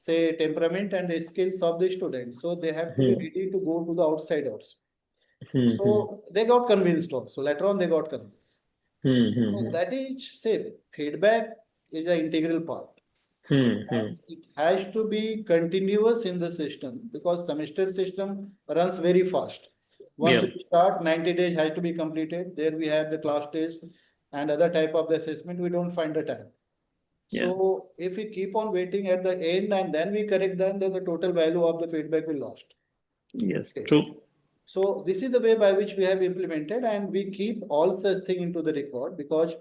say temperament and the skills of the student. So they have to be ready to go to the outside also. So they got convinced also. Later on, they got convinced. So that is say feedback is an integral part. And it has to be continuous in the system because semester system runs very fast. Once Yeah. you start, 90 days has to be completed. There we have the class test and other type of the assessment. We don't find the time. Yeah. So if we keep on waiting at the end and then we correct them, then the total value of the feedback will lost. Yes, Okay. true. So this is the way by which we have implemented and we keep all such thing into the record because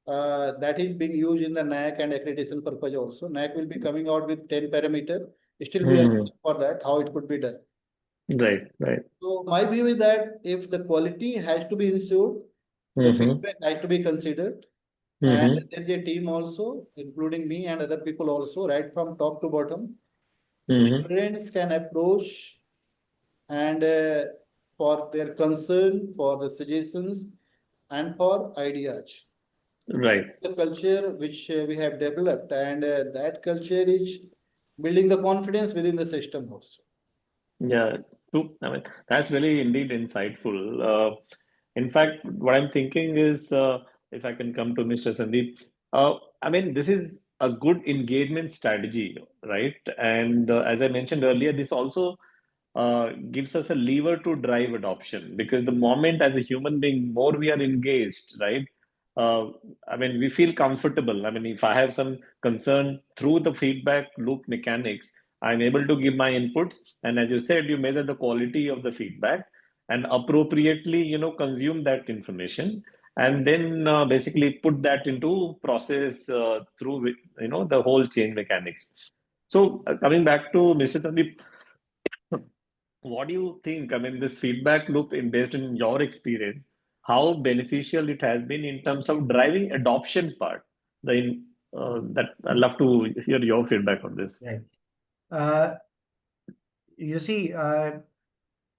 that is being used in the NAC and accreditation purpose also. NAC will be coming out with 10 parameter. Still we are looking for that, how it could be done. Right, right. So my view is that if the quality has to be ensured, the feedback has to be considered. And there is a team also, including me and other people also, right from top to bottom. Students can approach and for their concern, for the suggestions, and for ideas. Right. The culture which we have developed, and that culture is building the confidence within the system also. Yeah, true. I mean, that's really indeed insightful. In fact, what I'm thinking is, if I can come to Mr. Sandeep, I mean, this is a good engagement strategy, right? And as I mentioned earlier, this also gives us a lever to drive adoption because the moment as a human being, more we are engaged, right? I mean, we feel comfortable. I mean, if I have some concern through the feedback loop mechanics, I'm able to give my inputs. And as you said, you measure the quality of the feedback and appropriately, consume that information and then basically put that into process through, the whole chain mechanics. So coming back to Mr. Sandeep, what do you think? I mean, this feedback loop, based on your experience, how beneficial it has been in terms of driving adoption part? That I'd love to hear your feedback on this. Right. You see,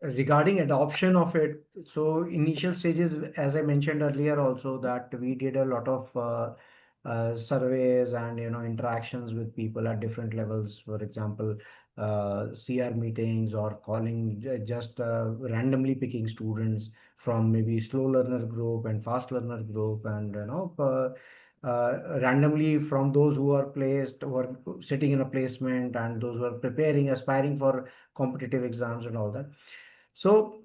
regarding adoption of it, so initial stages, as I mentioned earlier, also that we did a lot of surveys and interactions with people at different levels. For example, CR meetings or calling just randomly picking students from maybe slow learner group and fast learner group, and randomly from those who are placed, who are sitting in a placement, and those who are preparing, aspiring for competitive exams and all that. So,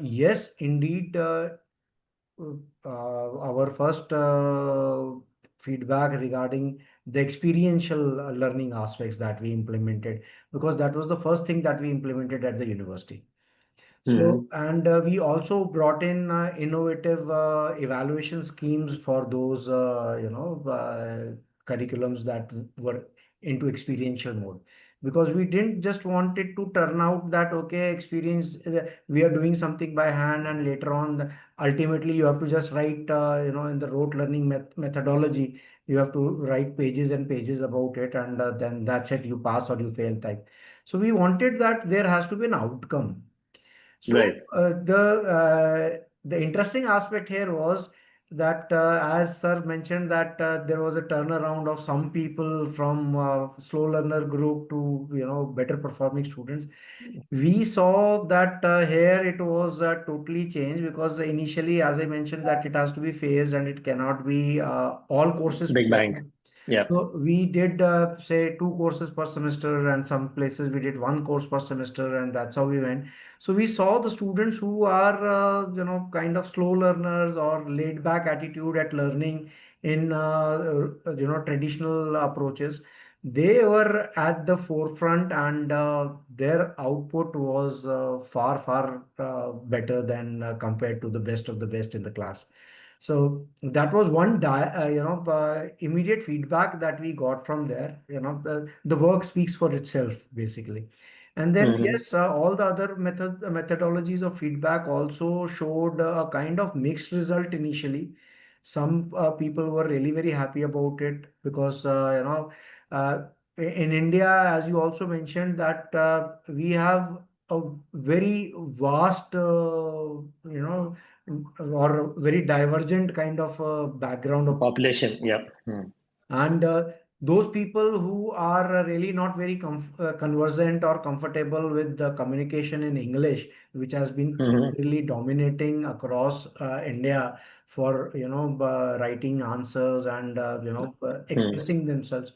yes, indeed, our first feedback regarding the experiential learning aspects that we implemented, because that was the first thing that we implemented at the university. So, and we also brought in innovative evaluation schemes for those, curriculums that were into experiential mode. Because we didn't just want it to turn out that, okay, experience, we are doing something by hand, and later on, ultimately, you have to just write, in the rote learning methodology, you have to write pages and pages about it, and then that's it, you pass or you fail type. So, we wanted that there has to be an outcome. So Right. the interesting aspect here was that, as sir mentioned, that there was a turnaround of some people from slow learner group to better performing students. We saw that here it was totally changed, because initially, as I mentioned, that it has to be phased and it cannot be all courses Big together. bang. Yeah. So we did say 2 courses per semester, and some places we did 1 course per semester, and that's how we went. So we saw the students who are kind of slow learners or laid back attitude at learning. in traditional approaches, they were at the forefront, and their output was far better than compared to the best of the best in the class. So that was one immediate feedback that we got from there. The work speaks for itself basically. And then yes, all the other methodologies of feedback also showed a kind of mixed result initially. Some people were really very happy about it because uh, in India, as you also mentioned, that we have a very vast, or very divergent kind of background of Population, yeah. and those people who are really not very conversant or comfortable with the communication in English, which has been really dominating across India for writing answers and expressing themselves.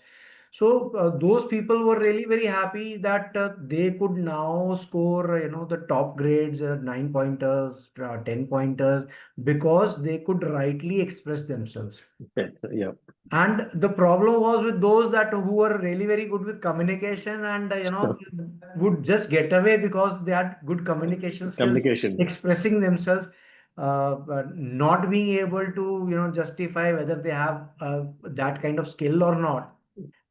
So those people were really very happy that they could now score the top grades, 9 pointers, 10 pointers, because they could rightly express themselves. Yeah. And the problem was with those that who were really very good with communication and would just get away because they had good communication skills, Communication. expressing themselves, but not being able to justify whether they have that kind of skill or not,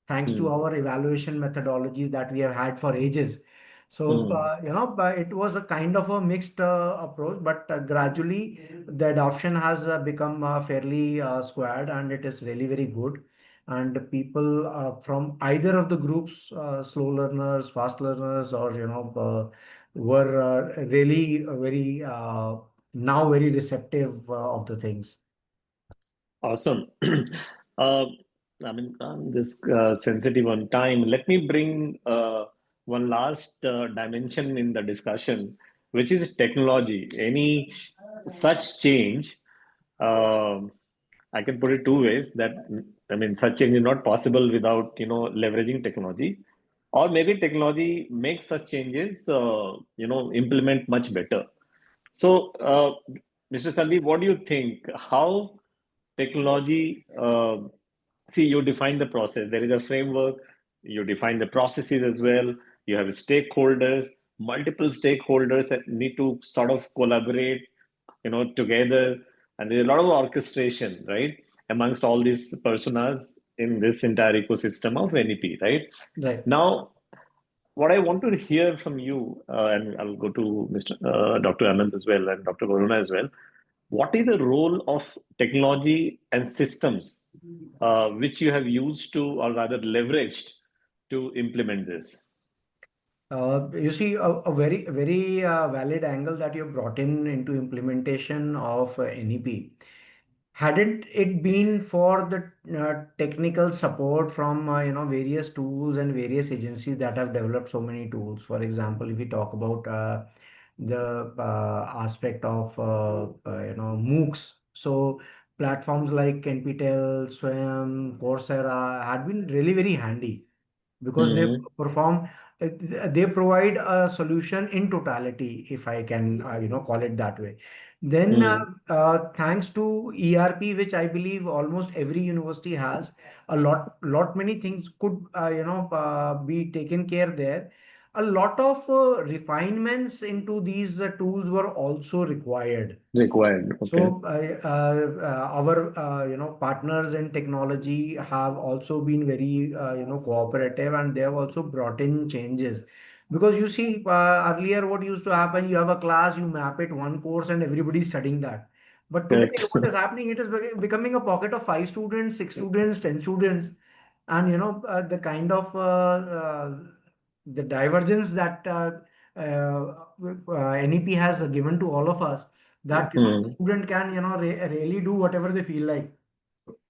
thanks to our evaluation methodologies that we have had for ages. So, but it was a kind of a mixed approach, but gradually the adoption has become fairly squared, and it is really very good. And people from either of the groups, slow learners, fast learners, or were really very now very receptive of the things. Awesome. Uh, I mean, I'm just sensitive on time. Let me bring one last dimension in the discussion, which is technology. Any such change, um I can put it two ways. That I mean, such change is not possible without leveraging technology, or maybe technology makes such changes implement much better. So, Mr. Sandeep, what do you think? How technology, see, you define the process. There is a framework, you define the processes as well. You have stakeholders, multiple stakeholders that need to sort of collaborate, together. And there's a lot of orchestration, right, amongst all these personas in this entire ecosystem of NEP, right? Right. Now, what I want to hear from you, and I'll go to Dr. Anand as well and Dr. Varuna as well. What is the role of technology and systems which you have used to, or rather leveraged to implement this? You see, a very valid angle that you brought in into implementation of NEP. Hadn't it been for the technical support from various tools and various agencies that have developed so many tools. For example, if we talk about the aspect of MOOCs, so platforms like NPTEL, Swim, Coursera had been really very handy because they Hmm. perform they provide a solution in totality, if I can call it that way. Then Hmm. thanks to ERP, which I believe almost every university has, a lot many things could be taken care there. A lot of refinements into these tools were also required. Required. Okay. So our partners in technology have also been very cooperative, and they have also brought in changes. Because you see, earlier what used to happen, you have a class, you map it one course, and everybody is studying that. But today, Correct. what is happening? It is becoming a pocket of 5 students, 6 students, 10 students, and the kind of the divergence that NEP has given to all of us, that Hmm. student can really do whatever they feel like.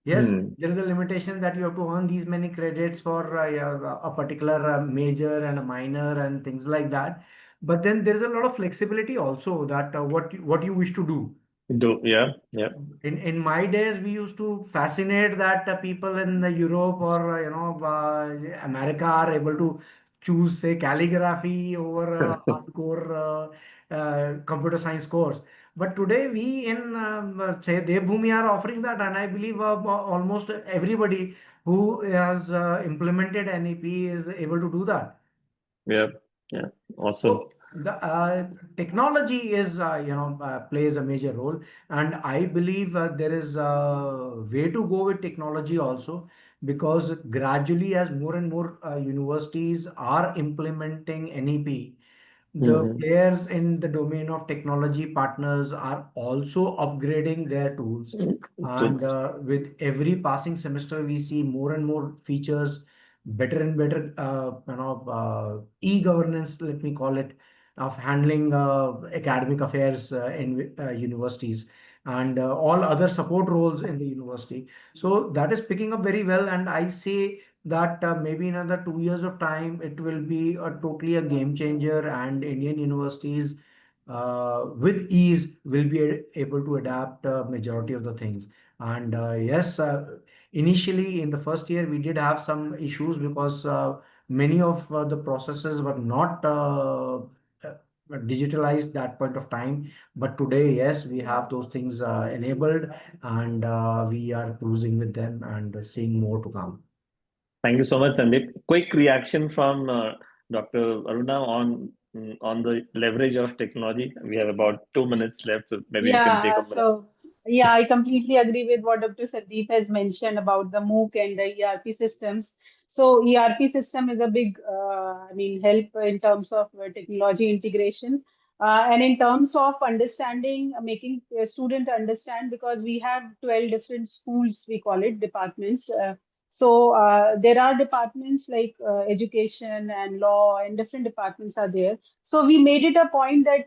Yes, Hmm. there is a limitation that you have to earn these many credits for yeah, a particular major and a minor and things like that. But then there is a lot of flexibility also, that what you wish to do. Do yeah, yeah. In my days, we used to fascinate that people in the Europe or America are able to choose, say, calligraphy over a hardcore computer science course. But today we in say Devbhoomi are offering that, and I believe almost everybody who has implemented NEP is able to do that. Yeah, yeah, awesome. So the technology is plays a major role, and I believe there is a way to go with technology also, because gradually as more and more universities are implementing NEP, the Mm-hmm. players in the domain of technology partners are also upgrading their tools. And Tools. with every passing semester, we see more and more features, better and better, e-governance, let me call it, of handling academic affairs in universities, and all other support roles in the university. So that is picking up very well, and I say that maybe in another 2 years of time, it will be a totally a game changer, and Indian universities with ease will be able to adapt majority of the things. And yes, initially in the first year, we did have some issues because many of the processes were not digitalized that point of time. But today, yes, we have those things enabled, and we are cruising with them and seeing more to come. Thank you so much, Sandeep. Quick reaction from Dr. Aruna on the leverage of technology. We have about 2 minutes left, so maybe you can take Yeah, a minute. so yeah, I completely agree with what Dr. Sandeep has mentioned about the MOOC and the ERP systems. So ERP system is a big, help in terms of technology integration, and in terms of understanding, making a student understand, because we have 12 different schools, we call it departments. So there are departments like education and law, and different departments are there. So we made it a point that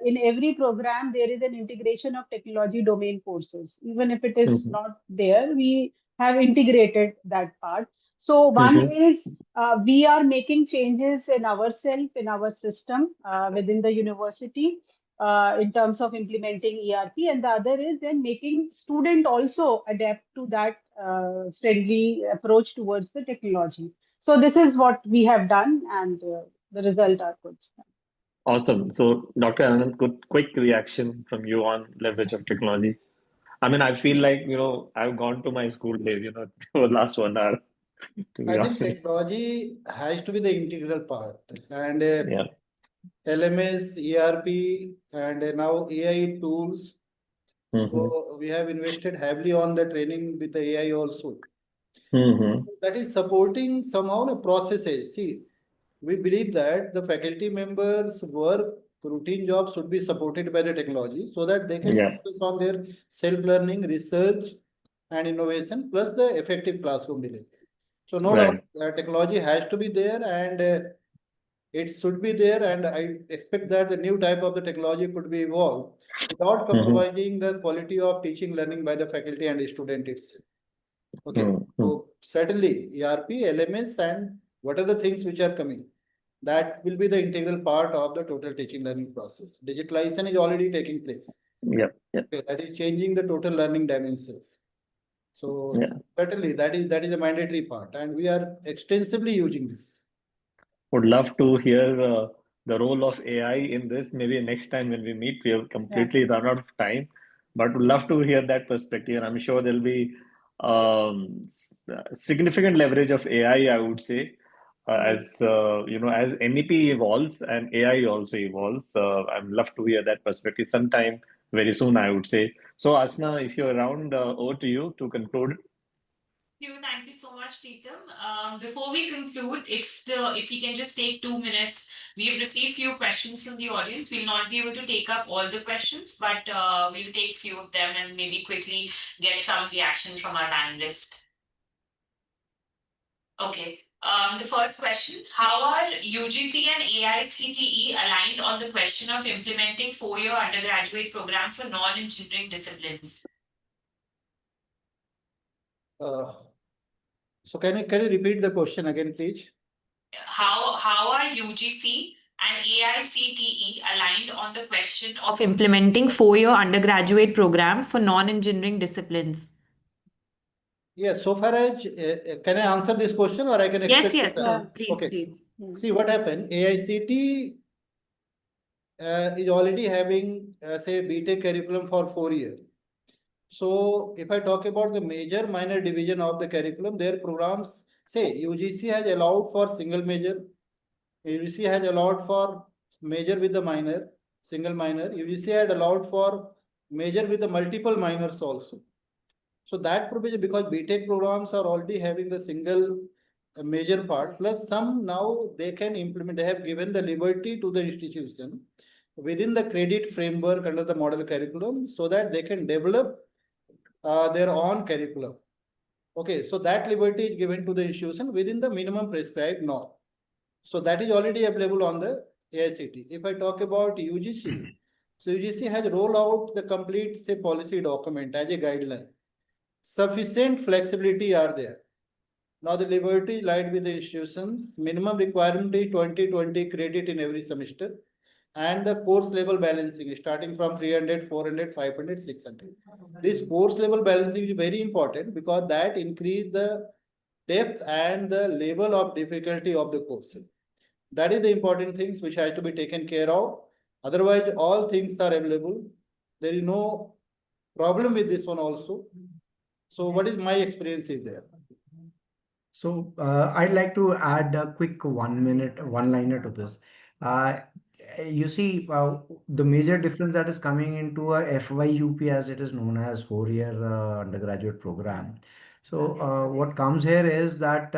in every program there is an integration of technology domain courses. Even if it is Mm-hmm. not there, we have integrated that part. So one Mm-hmm. is we are making changes in ourselves, in our system within the university in terms of implementing ERP, and the other is then making student also adapt to that friendly approach towards the technology. So this is what we have done, and the result are good. Awesome. So, Dr. Anand, quick reaction from you on leverage of technology. I mean, I feel like, I've gone to my school days, for the last 1 hour, to be I think honest. technology has to be the integral part, and Yeah. LMS, ERP, and now AI tools. Mm-hmm. So we have invested heavily on the training with the AI also. Mm-hmm. That is supporting somehow the processes. See, we believe that the faculty members' work, routine jobs should be supported by the technology so that they can Yeah. focus on their self-learning, research, and innovation, plus the effective classroom delivery. So no doubt, Right. technology has to be there, and it should be there. And I expect that the new type of the technology could be evolved without Mm-hmm. compromising the quality of teaching learning by the faculty and the student itself. Okay, Mm-hmm. so certainly ERP, LMS, and what are the things which are coming? That will be the integral part of the total teaching learning process. Digitalization is already taking place. Yeah. Yeah. Okay, that is changing the total learning dimensions. So Yeah. certainly that is a mandatory part, and we are extensively using this. Would love to hear the role of AI in this. Maybe next time when we meet, we have Yeah. completely run out of time, but would love to hear that perspective. And I'm sure there'll be significant leverage of AI, I would say, as as NEP evolves and AI also evolves. I'd love to hear that perspective sometime very soon, I would say. So, Asna, if you're around, over to you to conclude. Thank you so much, Preetham. Before we conclude, if we can just take 2 minutes, we have received few questions from the audience. We'll not be able to take up all the questions, but we'll take few of them and maybe quickly get some reactions from our panelists. Okay. The first question: how are UGC and AICTE aligned on the question of implementing 4-year undergraduate program for non-engineering disciplines? So can you repeat the question again, please? How are UGC and AICTE aligned on the question of implementing 4-year undergraduate program for non-engineering disciplines? Yes, so far as can I answer this question, or I can Yes, expect yes, to- sir. Please, Okay. please. See what happened. AICT is already having, say, BTech curriculum for 4 years. So if I talk about the major minor division of the curriculum, their programs, say UGC has allowed for single major, UGC has allowed for major with the minor, single minor, UGC had allowed for major with the multiple minors also. So that provision, because BTech programs are already having the single major part, plus some now they can implement, they have given the liberty to the institution within the credit framework under the model curriculum so that they can develop their own curriculum. Okay, so that liberty is given to the institution within the minimum prescribed norm. So that is already available on the AICT. If I talk about UGC, so UGC has rolled out the complete, say, policy document as a guideline. Sufficient flexibility are there. Now the liberty lied with the institutions. Minimum requirement is 20 credit in every semester. And the course level balancing starting from 300, 400, 500, 600. This course level balancing is very important because that increase the depth and the level of difficulty of the course. That is the important things which has to be taken care of. Otherwise, all things are available. There is no problem with this one also. So what is my experience is there? So I'd like to add a quick one-liner to this. You see, the major difference that is coming into a FYUP, as it is known as 4-year undergraduate program. So what comes here is that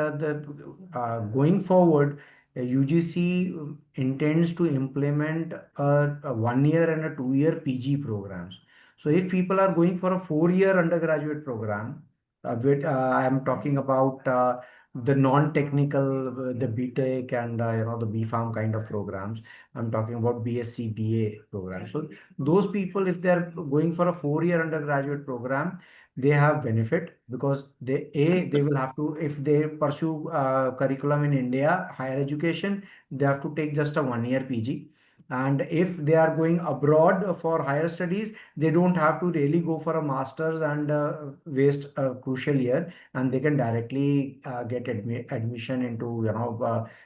going forward, UGC intends to implement a 1-year and a 2-year PG programs. So if people are going for a 4-year undergraduate program, I am talking about the non-technical, the BTech and the BPharm kind of programs. I'm talking about BSc, BA programs. So those people, if they're going for a 4-year undergraduate program, they have benefit because they will have to, if they pursue curriculum in India, higher education, they have to take just a 1-year PG. And if they are going abroad for higher studies, they don't have to really go for a master's and waste a crucial year, and they can directly get admission into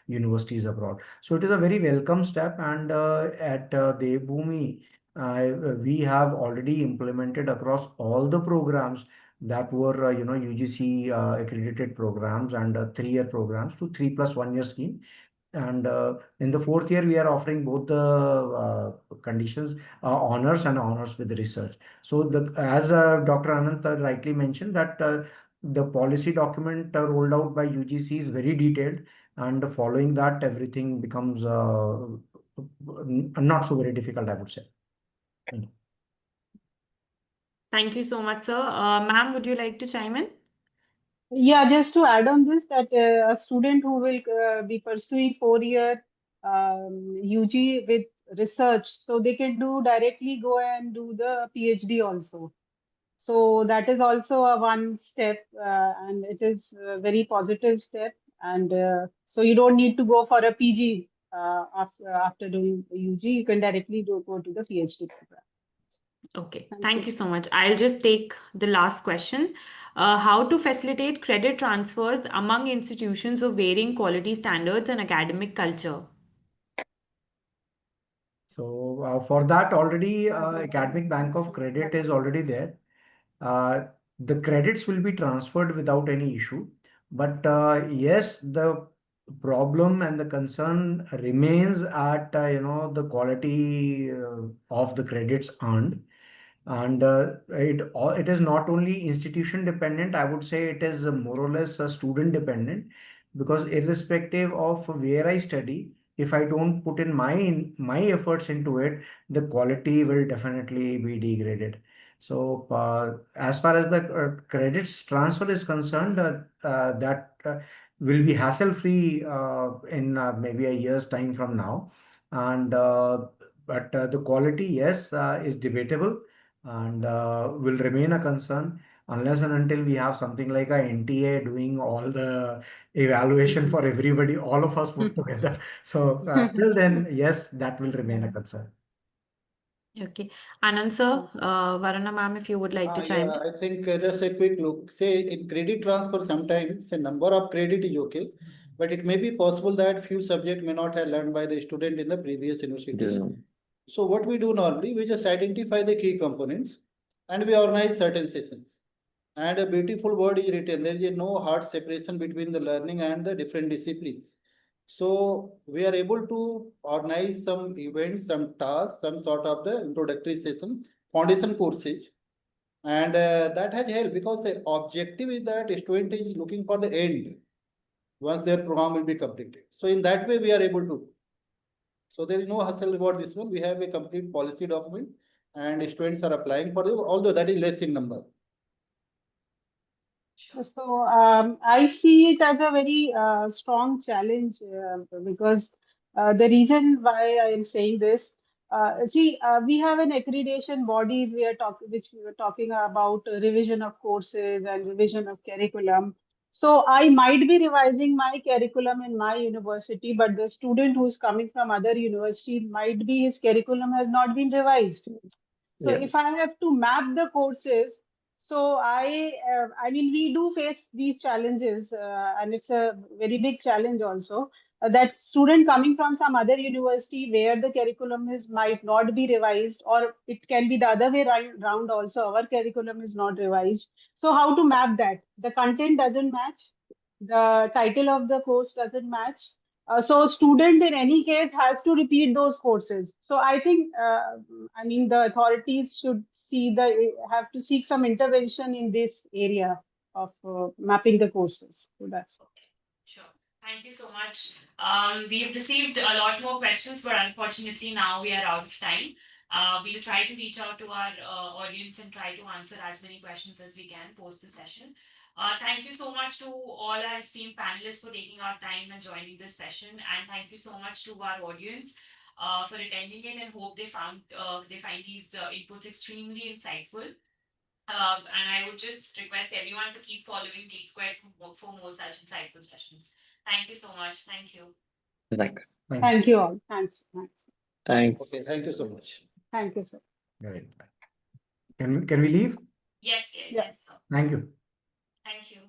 universities abroad. So it is a very welcome step, and at Devbhoomi, we have already implemented across all the programs that were UGC accredited programs and 3-year programs to 3+1 year scheme. And in the 4th year, we are offering both the conditions, honors and honors with research. So as Dr. Anant rightly mentioned, that the policy document rolled out by UGC is very detailed, and following that, everything becomes not so very difficult, I would say. Thank you. Thank you so much, sir. Ma'am, would you like to chime in? Yeah, just to add on this, that a student who will be pursuing 4-year UG with research, so they can directly go and do the PhD also. So that is also a one step, and it is a very positive step. And so you don't need to go for a PG after doing UG. You can directly go to the PhD program. Okay, thank you so much. I'll just take the last question. How to facilitate credit transfers among institutions of varying quality standards and academic culture? So for that, already Academic Bank of Credit is already there. The credits will be transferred without any issue. But yes, the problem and the concern remains at the quality of the credits earned. And it is not only institution dependent, I would say it is more or less student dependent, because irrespective of where I study, if I don't put in my efforts into it, the quality will definitely be degraded. So as far as the credits transfer is concerned, that will be hassle-free in maybe a year's time from now. And but the quality, yes, is debatable and will remain a concern unless and until we have something like a NTA doing all the evaluation for everybody, all of us put together. So till then, yes, that will remain a concern. Okay. Anand sir, Varuna ma'am, if you would like to chime in. Yeah, I think just a quick look. Say in credit transfer, sometimes a number of credit is okay, but it may be possible that few subjects may not have learned by the student in the previous university. So what we do normally, we just identify the key components and we organize certain sessions. And a beautiful word is written. There is no hard separation between the learning and the different disciplines. So we are able to organize some events, some tasks, some sort of the introductory session, foundation courses. And that has helped because the objective is that student is looking for the end once their program will be completed. So in that way, we are able to. So there is no hustle about this one. We have a complete policy document and students are applying for it, although that is less in number. So I see it as a very strong challenge because the reason why I am saying this, we have an accreditation bodies which we were talking about revision of courses and revision of curriculum. So I might be revising my curriculum in my university, but the student who's coming from other university might be his curriculum has not been revised. So Yeah. if I have to map the courses, so I mean, we do face these challenges, and it's a very big challenge also. That student coming from some other university where the curriculum is might not be revised, or it can be the other way round also. Our curriculum is not revised. So how to map that? The content doesn't match. The title of the course doesn't match. So student in any case has to repeat those courses. So I think, I mean, the authorities should have to seek some intervention in this area of mapping the courses. So that's. Sure. Thank you so much. We've received a lot more questions, but unfortunately now we are out of time. We'll try to reach out to our audience and try to answer as many questions as we can post the session. Thank you so much to all our esteemed panelists for taking our time and joining this session. And thank you so much to our audience for attending it, and hope they find these inputs extremely insightful. And I would just request everyone to keep following T Squared for more such insightful sessions. Thank you so much. Thank you. Thanks. Thank you all. Thanks. Thanks. Okay, thank you so much. Thank you, sir. Right. Can we leave? Yes, Yeah. yes, sir. Thank you. Thank you.